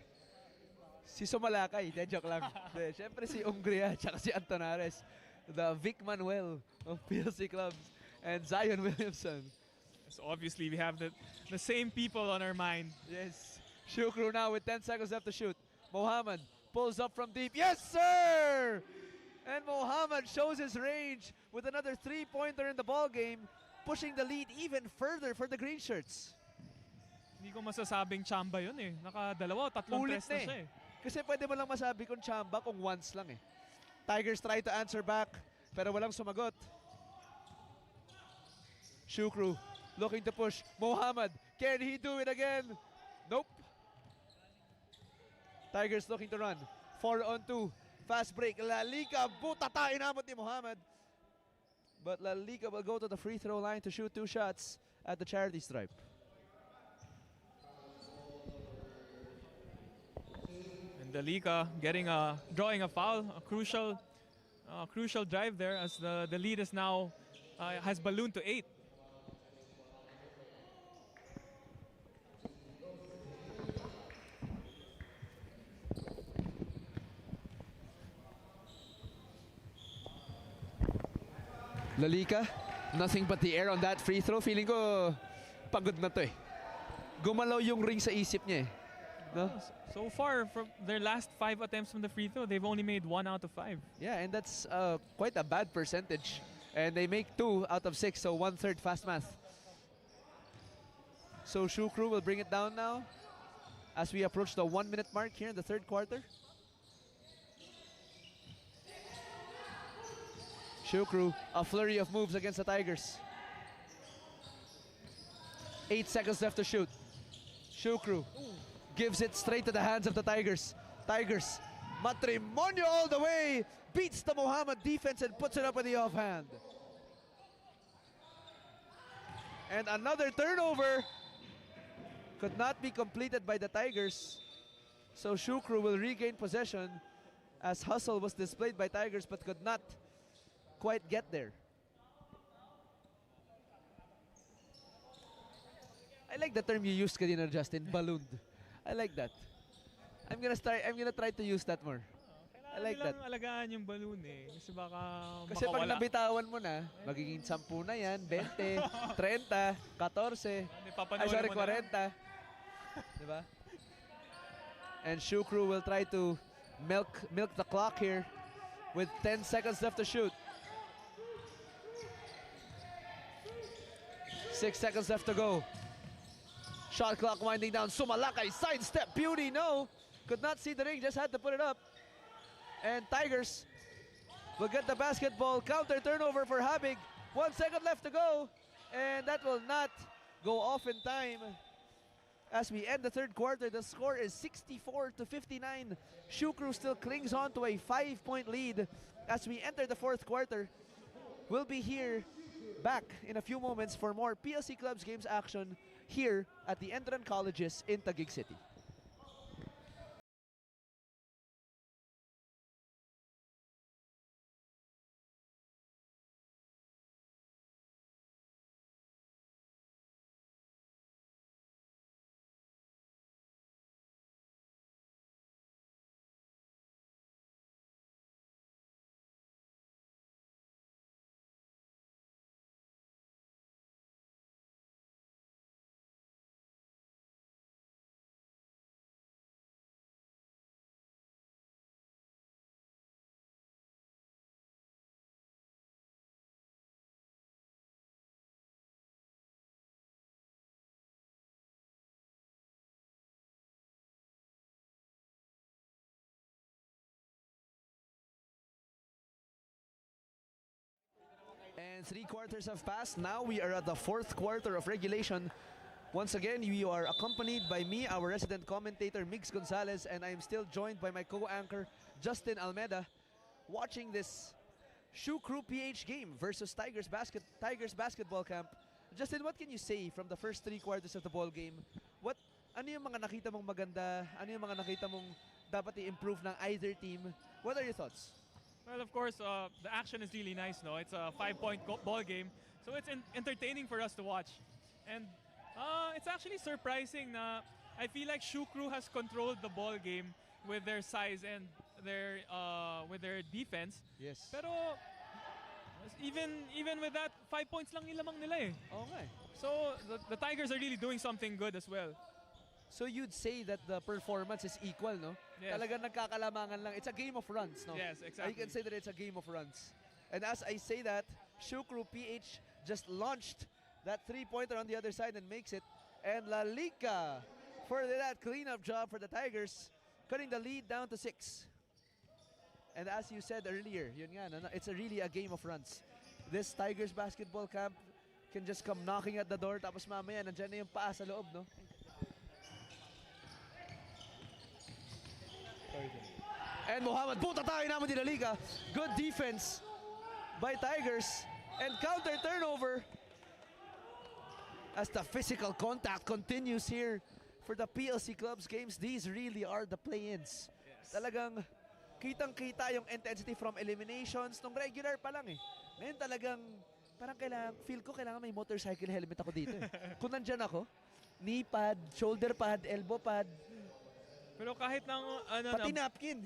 si Sumalakay, joke lang. Siyempre si Ongria, tsaka si Antonares. The Vic Manuel of PLC clubs. And Zion Williamson. So obviously we have the same people on our mind. Yes. Shukru now with 10 seconds left to shoot. Mohammed pulls up from deep. Yes, sir! And Mohammed shows his range with another three-pointer in the ball game, pushing the lead even further for the green shirts. Hindi ko masasabing chamba yun eh. Nakadalawa, tatlong Ulit tres na siya eh. Kasi pwede mo lang masabi kung chamba kung once lang eh. Tigers try to answer back, pero walang sumagot. Shukru looking to push. Mohammed, can he do it again? Nope. Tigers looking to run. 4-on-2. Fast break. Lalika, butata, inabot ni Mohammed. But Lalika will go to the free throw line to shoot 2 shots at the charity stripe. And Lalika drawing a foul, a crucial drive there as the lead is now has ballooned to 8. Lalika, nothing but the air on that free throw. Feeling ko pagod na to eh. Gumalaw yung ring sa isip niya eh. No? So far, from their last 5 attempts from the free throw, they've only made 1 out of 5. Yeah, and that's quite a bad percentage. And they make 2 out of 6, so 1/3 fast math. So Shukru will bring it down now as we approach the 1-minute mark here in the third quarter. Shukru, a flurry of moves against the Tigers. 8 seconds left to shoot. Shukru gives it straight to the hands of the Tigers. Tigers, matrimonio all the way, beats the Mohammed defense and puts it up with the offhand. And another turnover could not be completed by the Tigers. So Shukru will regain possession as hustle was displayed by Tigers but could not quite get there. I like the term you used kanina, Justin, ballooned. I like that. I'm gonna try to use that more. I like that. Kailangan alagaan yung balloon eh. Kasi baka Kasi pag makawala. nabitawan mo na, magiging 10 na yan, 20, 30, 14, ay sorry, 40. Diba? And Shukru will try to milk the clock here with 10 seconds left to shoot. 6 seconds left to go. Shot clock winding down. Sumalakay, sidestep, beauty, no. Could not see the ring, just had to put it up. And Tigers will get the basketball. Counter turnover for Habig. 1 second left to go. And that will not go off in time. As we end the third quarter, the score is 64-59. Shukru still clings on to a 5-point lead. As we enter the fourth quarter, we'll be here back in a few moments for more PLC Clubs Games action here at the ENDERUN Colleges in Taguig City. And 3 quarters have passed. Now we are at the fourth quarter of regulation. Once again, we are accompanied by me, our resident commentator, Migs Gonzalez, and I am still joined by my co-anchor, Justin Almeida, watching this Shukru PH game versus Tigers basketball camp. Justin, what can you say from the first 3 quarters of the ball game? Ano yung mga nakita mong maganda? Ano yung mga nakita mong dapat i-improve ng either team? What are your thoughts? Well, of course, the action is really nice, no? It's a 5-point ball game, so it's entertaining for us to watch. And it's actually surprising na I feel like Shukru has controlled the ball game with their size and with their defense. Yes. Pero even with that, 5 points lang nilamang nila eh. Okay. So the Tigers are really doing something good as well. So you'd say that the performance is equal, no? Yes. Talagang nagkakalamangan lang. It's a game of runs, no? Yes, exactly. You can say that it's a game of runs. And as I say that, Shukru PH just launched that 3-pointer on the other side and makes it. And Lalika for that cleanup job for the Tigers, cutting the lead down to 6. And as you said earlier, yun nga, no? It's really a game of runs. This Tigers basketball camp can just come knocking at the door, tapos mamaya nandyan na yung paa sa loob, no? And Muhammad, puta tayo naman din na liga. Good defense by Tigers. And counter turnover. As the physical contact continues here for the PLC Clubs games, these really are the play-ins. Yes. Talagang kitang-kita yung intensity from eliminations nung regular pa lang eh. Ngayon talagang parang feel ko kailangan may motorcycle helmet ako dito eh. Kung nandyan ako, knee pad, shoulder pad, elbow pad, Pero kahit ng pati napkin.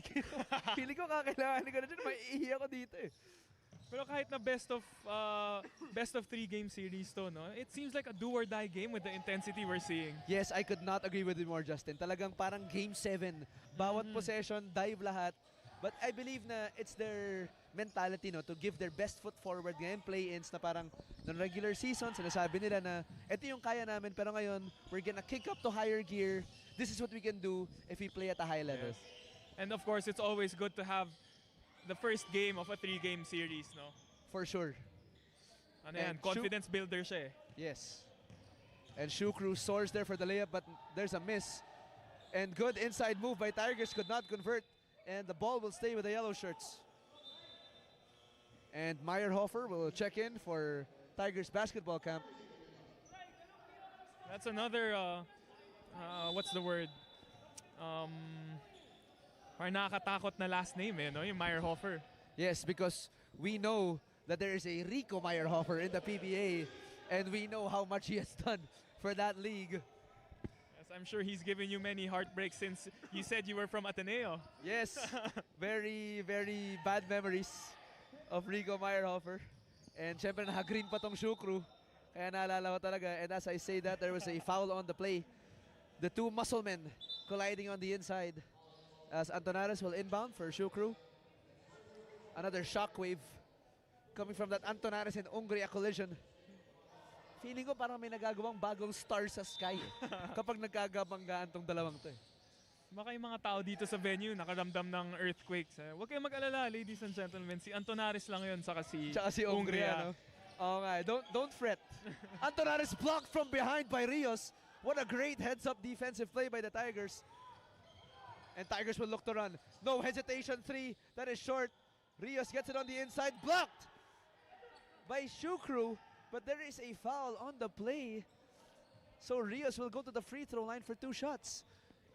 Feeling ko kakailangan ko na dyan, maiihi ako dito eh. Pero kahit na best of 3 game series to, no? It seems like a do or die game with the intensity we're seeing. Yes, I could not agree with you more, Justin. Talagang parang game 7. Bawat possession, dive lahat. But I believe na it's their mentality, no, to give their best foot forward ngayon, play-ins na parang ng regular season, sinasabi nila na ito yung kaya namin, pero ngayon, we're gonna kick up to higher gear. This is what we can do if we play at a high level. Yes. And of course, it's always good to have the first game of a 3-game series, no? For sure. Ano yan, confidence builder siya eh. Yes. And Shukru soars there for the layup, but there's a miss. And good inside move by Tigers, could not convert. And the ball will stay with the yellow shirts. And Meyerhofer will check in for Tigers basketball camp. That's another, what's the word? Parang nakakatakot na last name eh, no? Yung Meyerhofer. Yes, because we know that there is a Rico Meyerhofer in the PBA, and we know how much he has done for that league. Yes, I'm sure he's given you many heartbreaks since you said you were from Ateneo. Yes, very, very bad memories of Rico Meyerhofer. And syempre naka-green pa tong Shukru, kaya naalala ko talaga. And as I say that, there was a foul on the play. The two musclemen colliding on the inside. As Antonares will inbound for Shukru. Another shockwave coming from that Antonares and Ungria collision. Feeling ko parang may nagagawang bagong star sa sky kapag nagkagabanggaan tong dalawang to eh. Baka yung mga tao dito sa venue nakaramdam ng earthquakes. Eh. Huwag kayong mag-alala, ladies and gentlemen. Si Antonares lang yun, saka si Ungria. No? Oo nga, don't fret. Antonares blocked from behind by Rios. What a great heads-up defensive play by the Tigers. And Tigers will look to run. No hesitation, 3. That is short. Rios gets it on the inside. Blocked by Shukru. But there is a foul on the play. So Rios will go to the free throw line for 2 shots.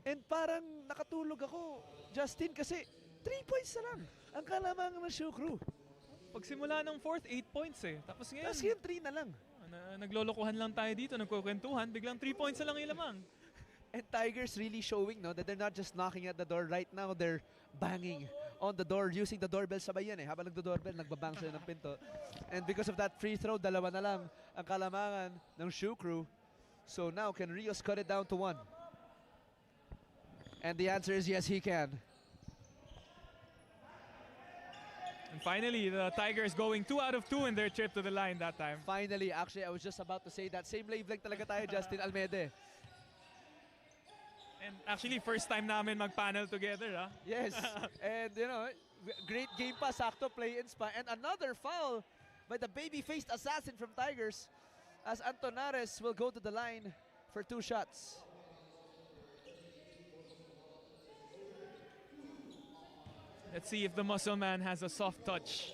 And parang nakatulog ako, Justin, kasi 3 points na lang ang kalamangan ng Shukru. Pagsimula ng fourth, 8 points eh. Tapos ngayon, Tapos yun, 3 na lang. naglolokohan lang tayo dito, nagkukwentuhan, biglang 3 points na lang ilamang. And Tigers really showing that they're not just knocking at the door. Right now, they're banging on the door using the doorbell. Sabay yan eh. Habang nagdo-doorbell, nagbabang sila ng pinto. And because of that free throw, 2 na lang ang kalamangan ng Shukru. So now, can Rios cut it down to 1? And the answer is yes, he can. And finally, the Tigers going 2 out of 2 in their trip to the line that time. Finally, actually, I was just about to say that. Same wavelength talaga tayo, Justin Almede. And actually, first time namin mag-panel together, ah. Yes, and you know, great game pa, sakto play in spa. And another foul by the baby-faced assassin from Tigers as Antonares will go to the line for 2 shots. Let's see if the muscle man has a soft touch.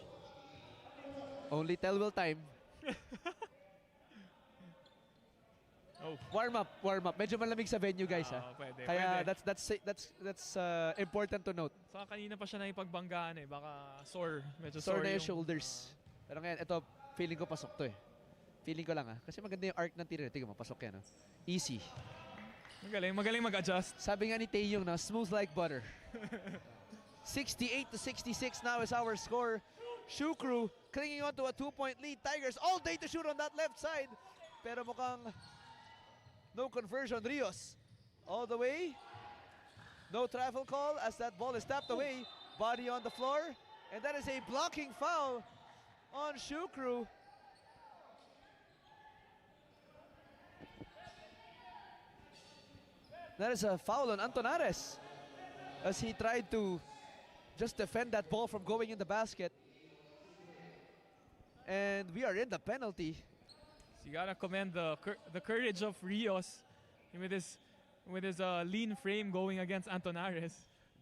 Only tell will time. Oh. Warm up. Medyo malamig sa venue, guys, ha. Pwede, Kaya pwede. that's important to note. Saka kanina pa siya naipagbangaan eh. Baka sore. Medyo Sore na yung yung shoulders. Pero ngayon, ito, feeling ko pasok to eh. Feeling ko lang, ha. Kasi maganda yung arc ng tira. Tingnan mo, pasok yan, ha. Easy. Magaling mag-adjust. Sabi nga ni Taeyong na, smooth like butter. 68-66 now is our score. Shukru clinging on to a 2-point lead. Tigers all day to shoot on that left side. Pero mukhang no conversion. Rios all the way. No travel call as that ball is tapped away. Body on the floor. And that is a blocking foul on Shukru. That is a foul on Antonares as he tried to just defend that ball from going in the basket. And we are in the penalty. So you gotta commend the courage of Rios with his lean frame going against Antonares.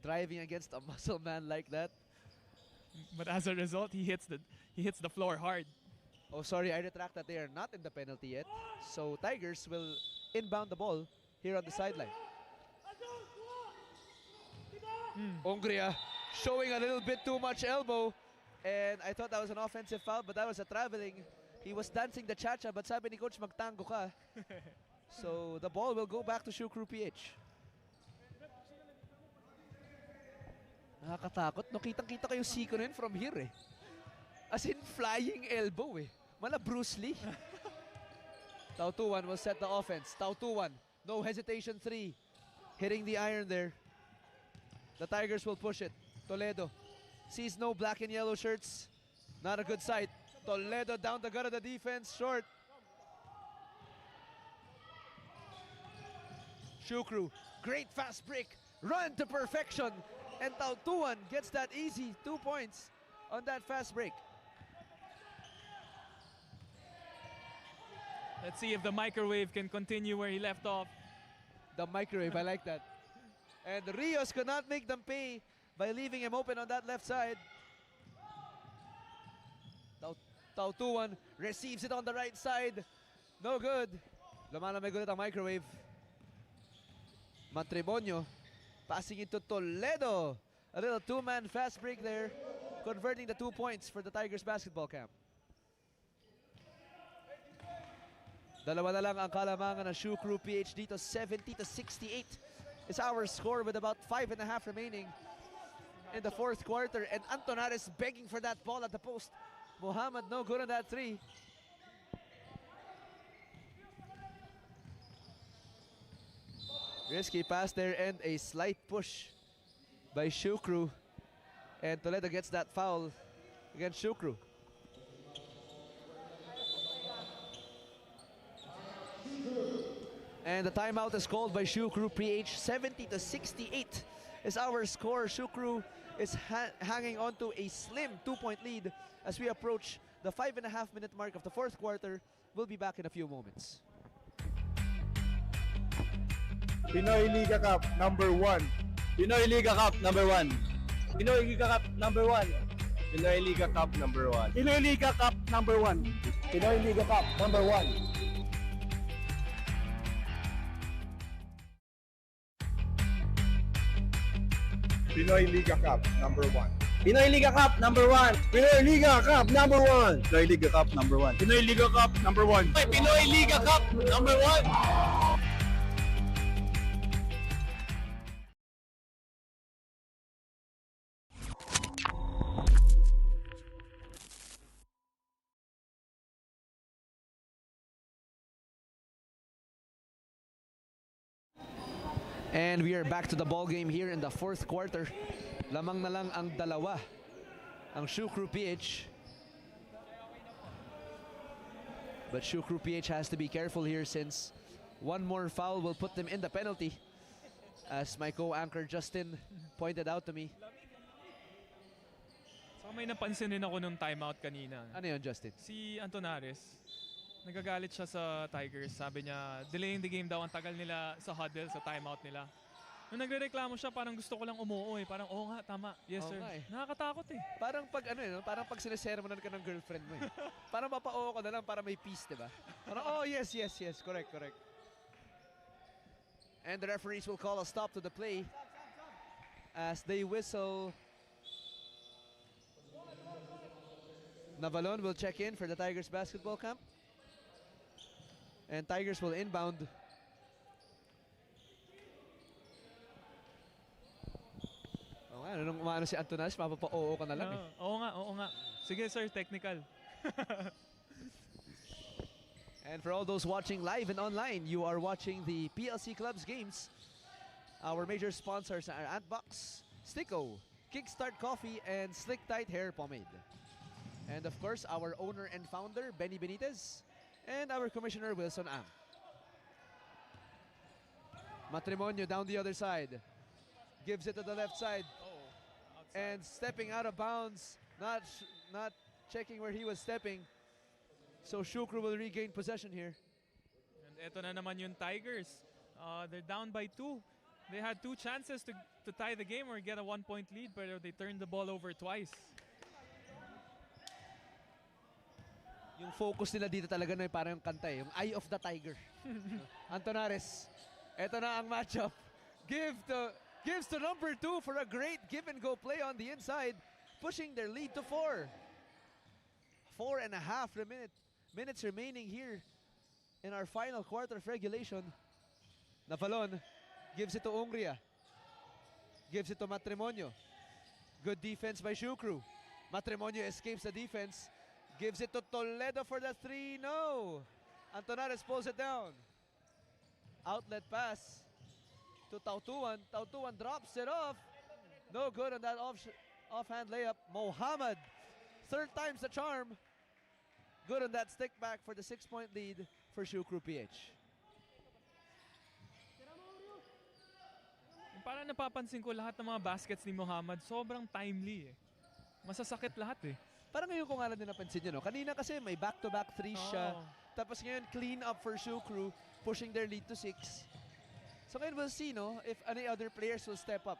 Driving against a muscle man like that. But as a result, he hits the floor hard. Oh, sorry, I retract that. They are not in the penalty yet. So Tigers will inbound the ball here on the sideline. Ongria showing a little bit too much elbow. And I thought that was an offensive foul, but that was a traveling. He was dancing the cha-cha, but sabi ni coach, magtango ka. So the ball will go back to Shukru PH. Nakakatakot. No, kitang-kita kayo siko na yun from here eh. As in flying elbow eh. Mala Bruce Lee. Tautuan will set the offense. Tautuan, no hesitation, 3. Hitting the iron there. The Tigers will push it. Toledo sees no black and yellow shirts. Not a good sight. Toledo down the gut of the defense, short. Shukru, great fast break. Run to perfection. And Tautuan gets that easy 2 points on that fast break. Let's see if the microwave can continue where he left off. The microwave, I like that. And Rios could not make them pay by leaving him open on that left side. Tautuan receives it on the right side. No good. Lumalamig ulit ang microwave. Matrimonio passing it to Toledo. A little 2-man fast break there, converting the 2 points for the Tigers basketball camp. Dalawa na lang ang kalamangan ng Shukru PH dito. 70-68 is our score with about 5.5 remaining in the fourth quarter. And Antonares begging for that ball at the post. Muhammad no good on that 3. Risky pass there and a slight push by Shukru. And Toledo gets that foul against Shukru. And the timeout is called by Shukru PH. 70-68 is our score. Shukru is hanging on to a slim 2-point lead as we approach the 5.5-minute mark of the fourth quarter. We'll be back in a few moments. Pinoy Liga Cup number 1. Pinoy Liga Cup number 1. Pinoy Liga Cup number 1. Pinoy Liga Cup number 1. Pinoy Liga Cup number 1. Pinoy Liga Cup number 1. Pinoy Liga Cup number 1. Pinoy Liga Cup number 1. Pinoy Liga Cup number 1. Pinoy Liga Cup number 1. Pinoy Liga Cup number 1. Pinoy Liga Cup number 1. And we are back to the ball game here in the fourth quarter. Lamang na lang ang dalawa. Ang Shukru PH. But Shukru PH has to be careful here since one more foul will put them in the penalty. As my co-anchor Justin pointed out to me. So may napansin din ako nung timeout kanina. Ano yun, Justin? Si Antonares, nagagalit siya sa Tigers. Sabi niya, delaying the game daw. Ang tagal nila sa huddle, sa timeout nila. Nung nagre-reklamo siya, parang gusto ko lang umuo eh. Parang, oo nga, tama. Yes, sir. Nga eh. Nakakatakot eh. Parang pag ano yun, parang pag sinisermonan ka ng girlfriend mo eh. Parang mapa-oo ka na lang para may peace, diba? Parang, oh yes, yes, yes. Correct, correct. And the referees will call a stop to the play as they whistle. Navalon will check in for the Tigers basketball camp. And Tigers will inbound. Oh, ano nung umano si Antonares, mapapa-oo ka na lang eh. Oo nga, oo nga. Sige sir, technical. And for all those watching live and online, you are watching the PLC Clubs games. Our major sponsors are Antbox, Sticko, Kickstart Coffee, and Slick Tight Hair Pomade. And of course, our owner and founder, Benny Benitez, and our commissioner, Wilson Am. Matrimonio down the other side. Gives it to the left side. And stepping out of bounds, not checking where he was stepping. So Shukru will regain possession here. And eto na naman yung Tigers. They're down by 2. They had 2 chances to tie the game or get a 1-point lead, but they turned the ball over twice. Yung focus nila dito talaga na parang yung kanta eh, yung Eye of the Tiger. Antonares, eto na ang matchup. Gives to number 2 for a great give and go play on the inside, pushing their lead to 4. 4.5 minutes remaining here in our final quarter of regulation. Navalon gives it to Ungria. Gives it to Matrimonio. Good defense by Shukru. Matrimonio escapes the defense. Gives it to Toledo for the 3. No. Antonares pulls it down. Outlet pass to Tautuan. Tautuan drops it off. No good on that offhand layup. Mohammed, 3rd time's the charm. Good on that stick back for the 6-point lead for Shukru PH. Parang napapansin ko lahat ng mga baskets ni Mohammed, sobrang timely eh. Masasakit lahat eh. Parang ngayon ko nga lang din napansin nyo, no? Kanina kasi may back-to-back 3 siya. Tapos ngayon clean up for Shukru, pushing their lead to 6. So ngayon we'll see, no, if any other players will step up.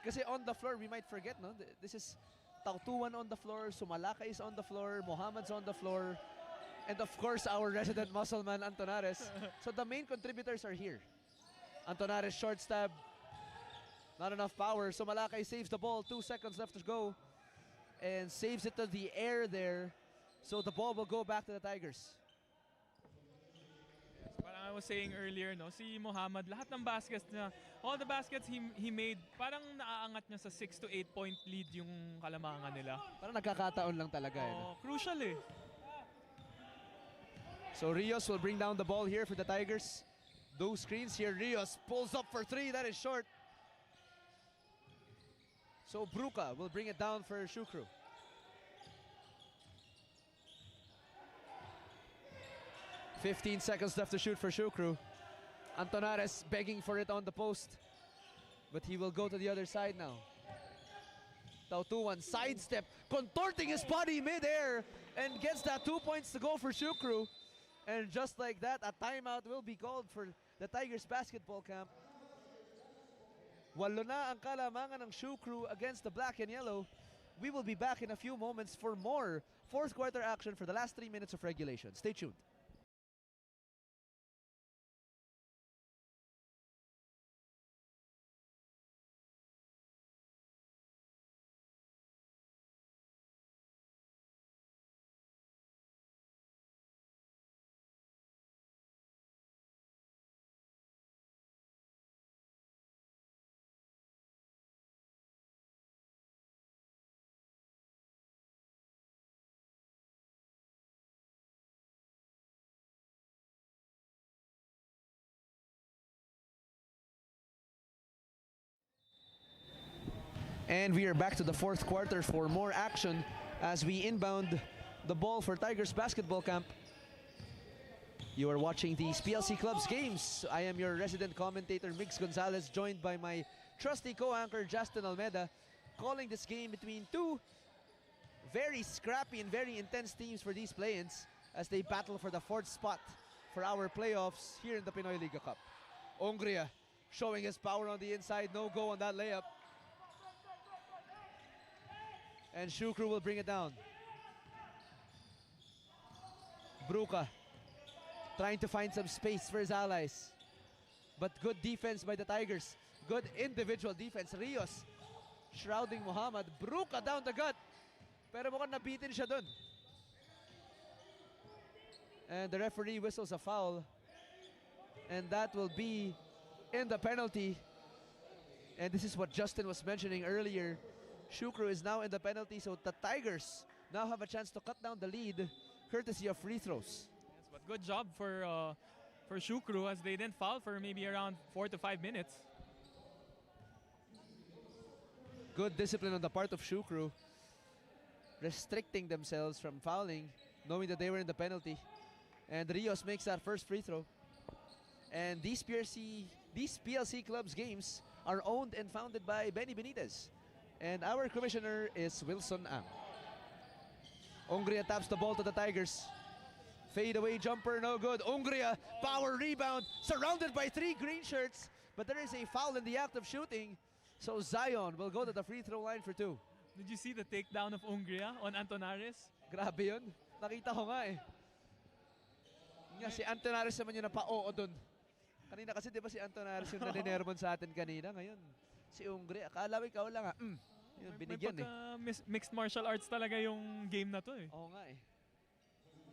Kasi on the floor, we might forget, no? This is Tautuan on the floor, Sumalaka is on the floor, Mohammed's on the floor, and of course our resident muscle man Antonares. So the main contributors are here. Antonares short stab, not enough power. Sumalaka saves the ball, 2 seconds left to go, and saves it to the air there. So the ball will go back to the Tigers. Parang I was saying earlier, no, si Mohammed, lahat ng baskets niya, all the baskets he made, parang naaangat niya sa 6 to 8 point lead yung kalamangan nila. Parang nagkakataon lang talaga. Crucial eh. So Rios will bring down the ball here for the Tigers. Those screens here, Rios pulls up for 3, that is short. So Bruca will bring it down for Shukru. "15 seconds left to shoot for Shukru. Antonares begging for it on the post, but he will go to the other side now. Tautuan sidestep, contorting his body mid-air, and gets that 2 points to go for Shukru. And just like that, a timeout will be called for the Tigers basketball camp. Walo na ang kalamangan ng Shoe Crew against the black and yellow. We will be back in a few moments for more fourth quarter action for the last 3 minutes of regulation. Stay tuned. And we are back to the fourth quarter for more action as we inbound the ball for Tigers basketball camp. You are watching these PLC Clubs games. I am your resident commentator, Mix Gonzalez, joined by my trusty co-anchor, Justin Almeida, calling this game between two very scrappy and very intense teams for these play-ins as they battle for the fourth spot for our playoffs here in the Pinoy Liga Cup. Ongria showing his power on the inside, no go on that layup. And Shoe Crew will bring it down. Bruca trying to find some space for his allies. But good defense by the Tigers. Good individual defense. Rios shrouding Muhammad. Bruca down the gut. Pero mukhang nabitin siya dun. And the referee whistles a foul. And that will be in the penalty. And this is what Justin was mentioning earlier. Shoe Crew is now in the penalty, so the Tigers now have a chance to cut down the lead courtesy of free throws. Yes, but good job for Shoe Crew as they didn't foul for maybe around 4 to 5 minutes. Good discipline on the part of Shoe Crew, restricting themselves from fouling, knowing that they were in the penalty. And Rios makes that first free throw. And these PLC Clubs games are owned and founded by Benny Benitez. And our commissioner is Wilson Ang. Ongria taps the ball to the Tigers. Fade away jumper, no good. Ongria, power rebound, surrounded by 3 green shirts. But there is a foul in the act of shooting. So Zion will go to the free throw line for 2. Did you see the takedown of Ongria on Antonares? Grabe yun. Nakita ko nga eh. Nga, si Antonares naman yung napa-oo dun. Kanina kasi di ba si Antonares yung naninermon sa atin kanina. Ngayon, si Ongria, akala ko ikaw lang Yun, binigyan mixed martial arts talaga yung game na to eh. Oo nga eh.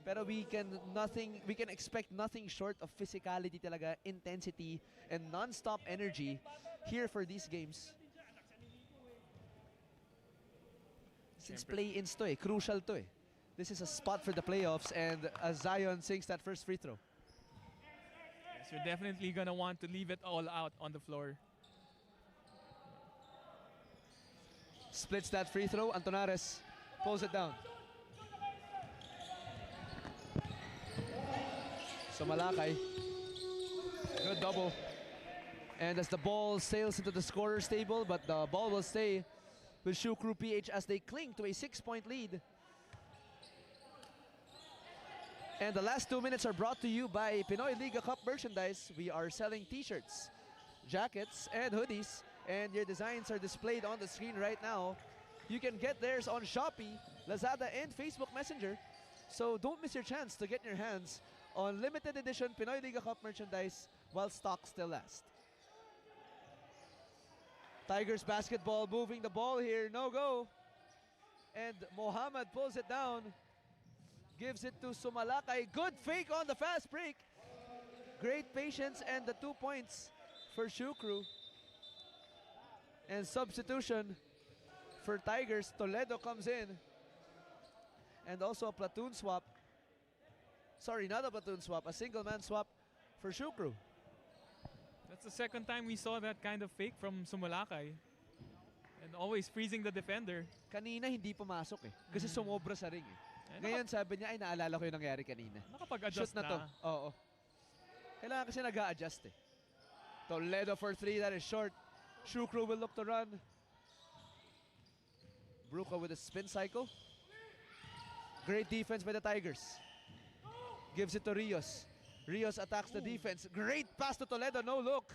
Pero we can expect nothing short of physicality talaga, intensity, and non-stop energy here for these games. Since play-ins to crucial to This is a spot for the playoffs, and Zion sinks that first free throw. Yes, you're definitely gonna want to leave it all out on the floor. Splits that free throw. Antonares pulls it down. So Malakay, good double. And as the ball sails into the scorer's table, but the ball will stay with Shoe Crew PH as they cling to a 6-point lead. And the last 2 minutes are brought to you by Pinoy Liga Cup merchandise. We are selling t-shirts, jackets, and hoodies. And your designs are displayed on the screen right now. You can get theirs on Shopee, Lazada, and Facebook Messenger. So don't miss your chance to get your hands on limited edition Pinoy Liga Cup merchandise while stocks still last. Tigers basketball moving the ball here, no go. And Mohamed pulls it down, gives it to Sumalakay. Good fake on the fast break. Great patience and the 2 points for Shoe Crew. And substitution for Tigers, Toledo comes in. And also a platoon swap. Sorry, not a platoon swap, a single man swap for Shoe Crew. That's the second time we saw that kind of fake from Sumalakay. And always freezing the defender. Kanina hindi pumasok kasi sumobra sa ring Ngayon sabi niya, ay naalala ko yung nangyari kanina. Nakapag-adjust Shoot na to. Oo. Kailangan kasi nag-a-adjust Toledo for 3, that is short. Shoe Crew will look to run. Bruca with a spin cycle. Great defense by the Tigers. Gives it to Rios. Rios attacks the defense. Great pass to Toledo, no look.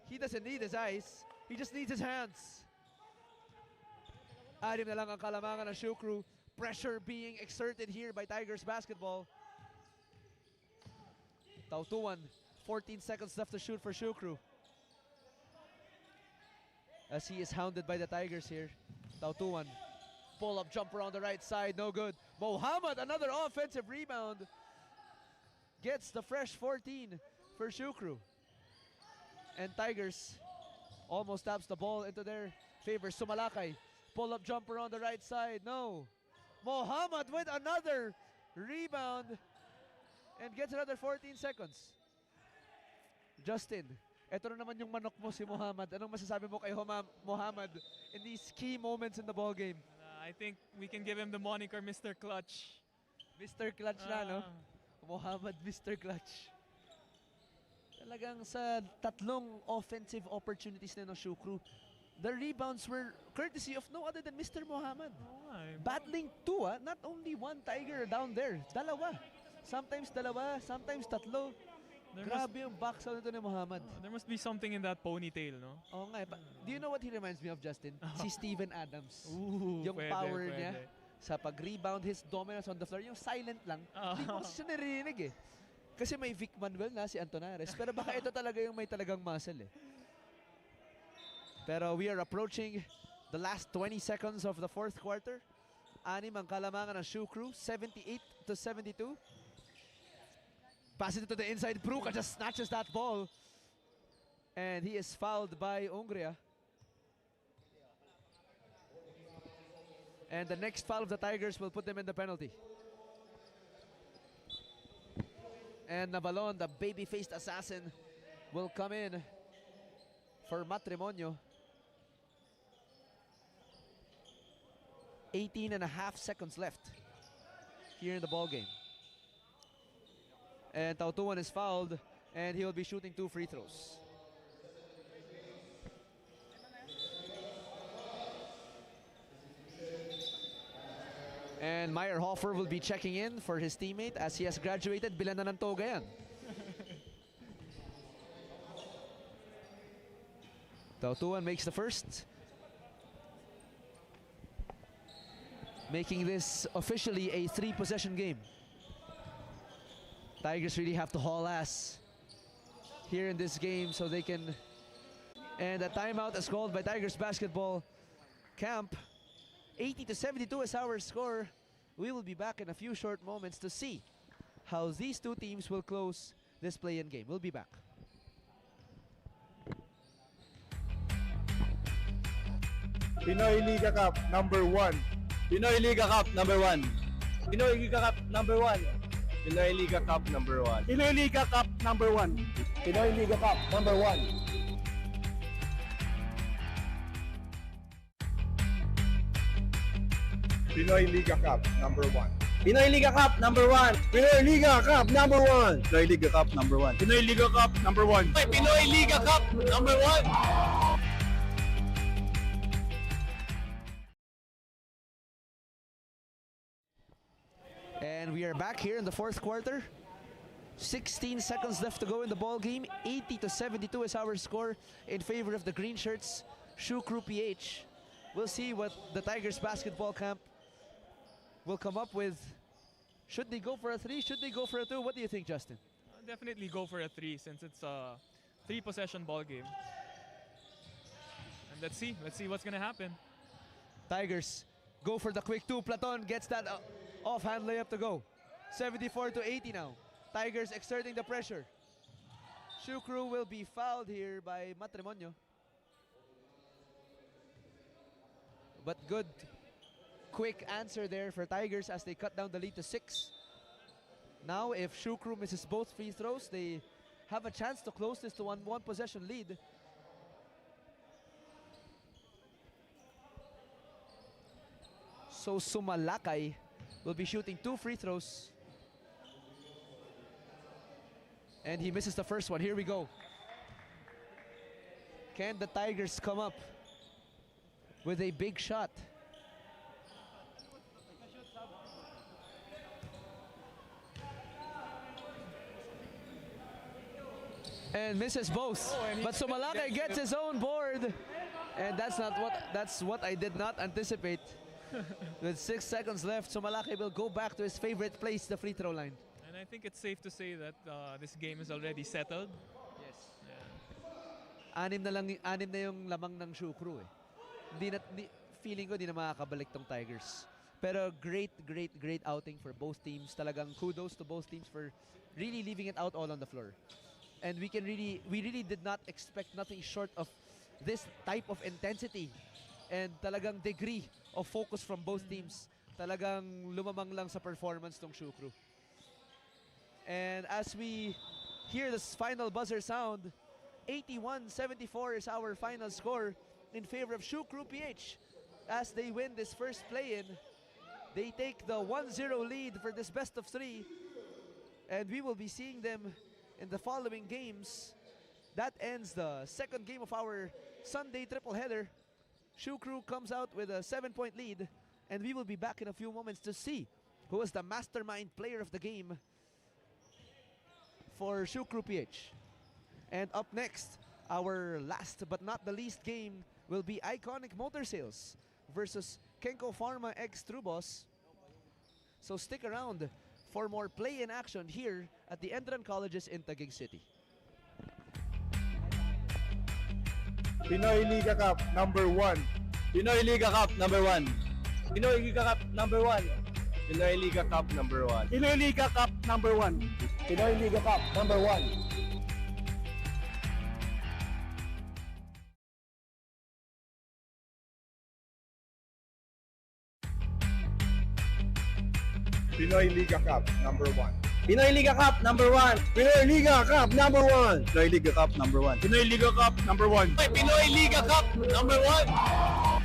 He doesn't need his eyes. He just needs his hands. Anim na lang ang kalamangan ng Shukru. Pressure being exerted here by Tigers basketball. Tautuan, 14 seconds left to shoot for Shukru. As he is hounded by the Tigers here. Tautuan, pull-up jumper on the right side, no good. Mohammed, another offensive rebound. Gets the fresh 14 for Shukru. And Tigers almost taps the ball into their favor. Sumalakay, pull-up jumper on the right side, no. Mohammed with another rebound and gets another 14 seconds. Justin, eto na naman yung manok mo si Mohammed. Anong masasabi mo kay Mohammed in these key moments in the ball game? I think we can give him the moniker Mr. Clutch. Mr. Clutch na, no? Mohammed, Mr. Clutch. Talagang sa tatlong offensive opportunities na ng Shukru, the rebounds were courtesy of no other than Mr. Mohammed. Battling two, not only one Tiger down there. Dalawa. Sometimes dalawa, sometimes tatlo. Grabe yung box out nito ni Mohammed. There must be something in that ponytail, no? Oo nga. Do you know what he reminds me of, Justin? Si Steven Adams. Yung pwede, power pwede niya sa pag-rebound, his dominance on the floor, yung silent lang. Hindi ko kasi siya narinig eh. Kasi may Vic Manuel na si Antonares. Pero baka ito talaga yung may talagang muscle eh. Pero we are approaching the last 20 seconds of the fourth quarter. Anim ang kalamangan ng Shukru, 78-72. Pass it to the inside. Bruka just snatches that ball. And he is fouled by Ungria. And the next foul of the Tigers will put them in the penalty. And Nabalon, the baby-faced assassin, will come in for Matrimonio. 18 and a half seconds left here in the ball game. And Tautuan is fouled, and he will be shooting 2 free throws. And Meyerhofer will be checking in for his teammate as he has graduated. Bilan na ng toga yan. Tautuan makes the first, making this officially a 3-possession game. Tigers really have to haul ass here in this game so they can... And a timeout is called by Tigers basketball camp. 80-72 is our score. We will be back in a few short moments to see how these two teams will close this play-in game. We'll be back. Pinoy Liga Cup number 1. Pinoy Liga Cup number 1. Pinoy Liga Cup number 1. Pinoy Liga Cup number 1. Pinoy Liga Cup number 1. Pinoy Liga Cup number 1. Pinoy Liga Cup number 1. Pinoy Liga Cup number 1. Pinoy Liga Cup number 1. Pinoy Liga Cup number 1. Pinoy Liga Cup number 1. Pinoy Liga Cup number 1. And we are back here in the fourth quarter. 16 seconds left to go in the ball game. 80-72 is our score in favor of the green shirts, Shukru PH. We'll see what the Tigers basketball camp will come up with. Should they go for a 3? Should they go for a 2? What do you think, Justin? Definitely go for a 3 since it's a 3-possession ball game. And let's see what's gonna happen. Tigers go for the quick 2. Platon gets that offhand layup to go. 74-80 now. Tigers exerting the pressure. Shukru will be fouled here by Matrimonio. But good quick answer there for Tigers as they cut down the lead to 6. Now if Shukru misses both free throws, they have a chance to close this to one possession lead. So Sumalakay will be shooting 2 free throws. And he misses the first one. Here we go. Can the Tigers come up with a big shot? And misses both. But Sumalakay gets his own board. And that's what I did not anticipate. With 6 seconds left, so Malaki will go back to his favorite place, the free throw line. And I think it's safe to say that this game is already settled. Yes. Yeah. Anim na yung lamang ng Shoe Crew eh. Feeling ko di na makakabalik tong Tigers. Pero great outing for both teams. Talagang kudos to both teams for really leaving it out all on the floor. And we really did not expect nothing short of this type of intensity and talagang degree of focus from both teams. Talagang lumamang lang sa performance ng Shoe Crew. And as we hear this final buzzer sound, 81-74 is our final score in favor of Shoe Crew PH. As they win this first play-in, they take the 1-0 lead for this best of 3. And we will be seeing them in the following games. That ends the second game of our Sunday triple header. Shoe Crew comes out with a 7-point lead, and we will be back in a few moments to see who is the mastermind player of the game for Shoe Crew PH. And up next, our last but not the least game will be Iconic Motor Sales versus Kenko Pharma X Trubos. So stick around for more play-in action here at the ENDERUN Colleges in Taguig City. Pinoy Liga Cup number 1. Pinoy Liga Cup number 1. Pinoy Liga Cup number 1. Pinoy Liga Cup number 1. Pinoy Liga Cup number 1. Pinoy Liga Cup number 1. Pinoy Liga Cup number 1. Pinoy Liga Cup number 1. Pinoy Liga Cup number 1. Pinoy Liga Cup number 1. Pinoy Liga Cup number 1. Pinoy Liga Cup number 1.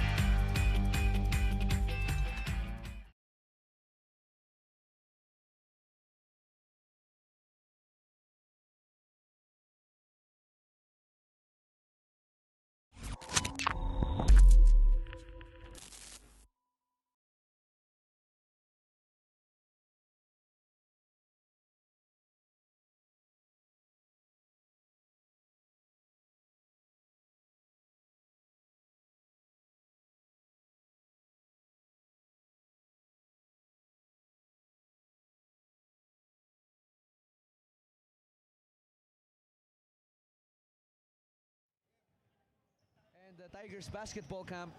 And the Tigers basketball camp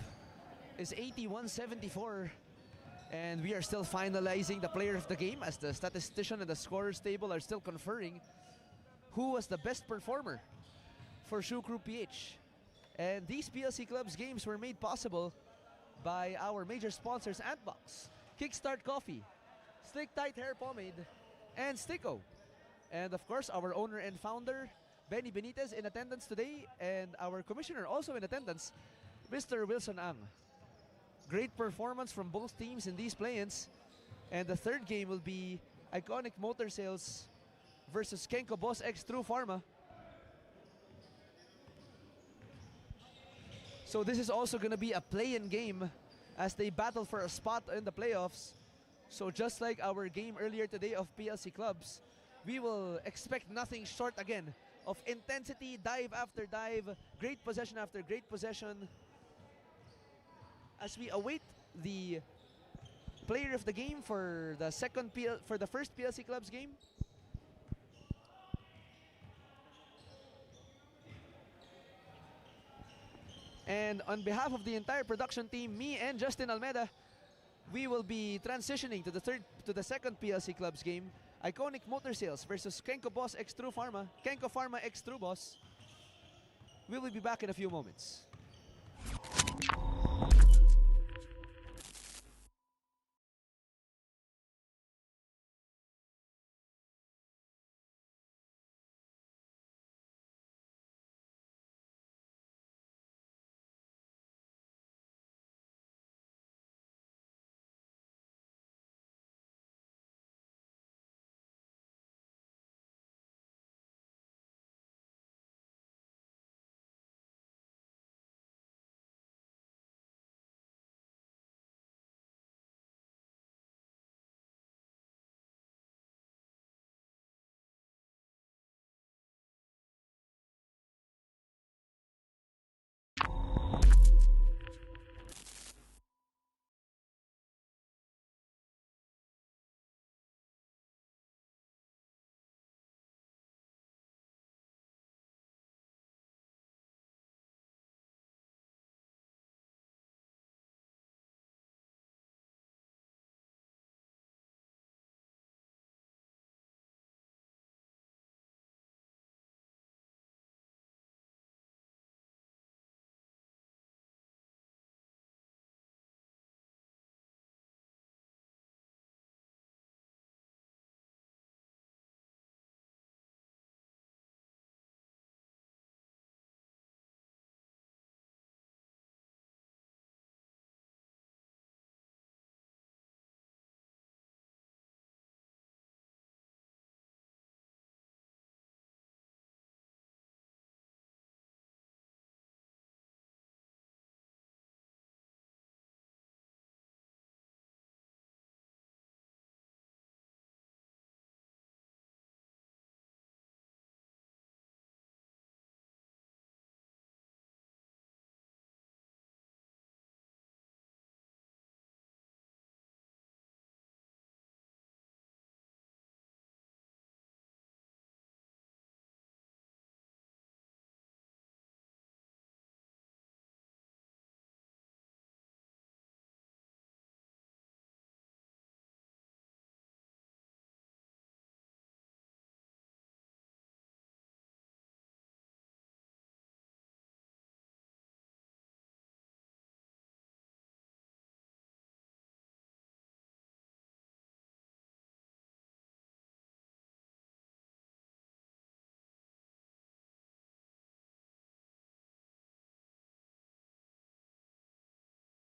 is 81-74. And we are still finalizing the player of the game as the statistician and the scorers table are still conferring who was the best performer for Shoe Crew PH. And these PLC Clubs games were made possible by our major sponsors Antbox, Kickstart Coffee, Slick Tight Hair Pomade, and Sticko. And of course, our owner and founder, Benny Benitez, in attendance today, and our commissioner also in attendance, Mr. Wilson Ang. Great performance from both teams in these play-ins. And the third game will be Iconic Motor Sales versus Kenko Boss X True Pharma. So this is also going to be a play-in game as they battle for a spot in the playoffs. So just like our game earlier today of PLC Clubs, we will expect nothing short again of intensity, dive after dive, great possession after great possession. As we await the player of the game for the first PLC Clubs game. And on behalf of the entire production team, me and Justin Almeida, we will be transitioning to the second PLC Clubs game, Iconic Motor Sales versus Kenko Boss X True Pharma, Kenko Pharma X True Boss. We will be back in a few moments.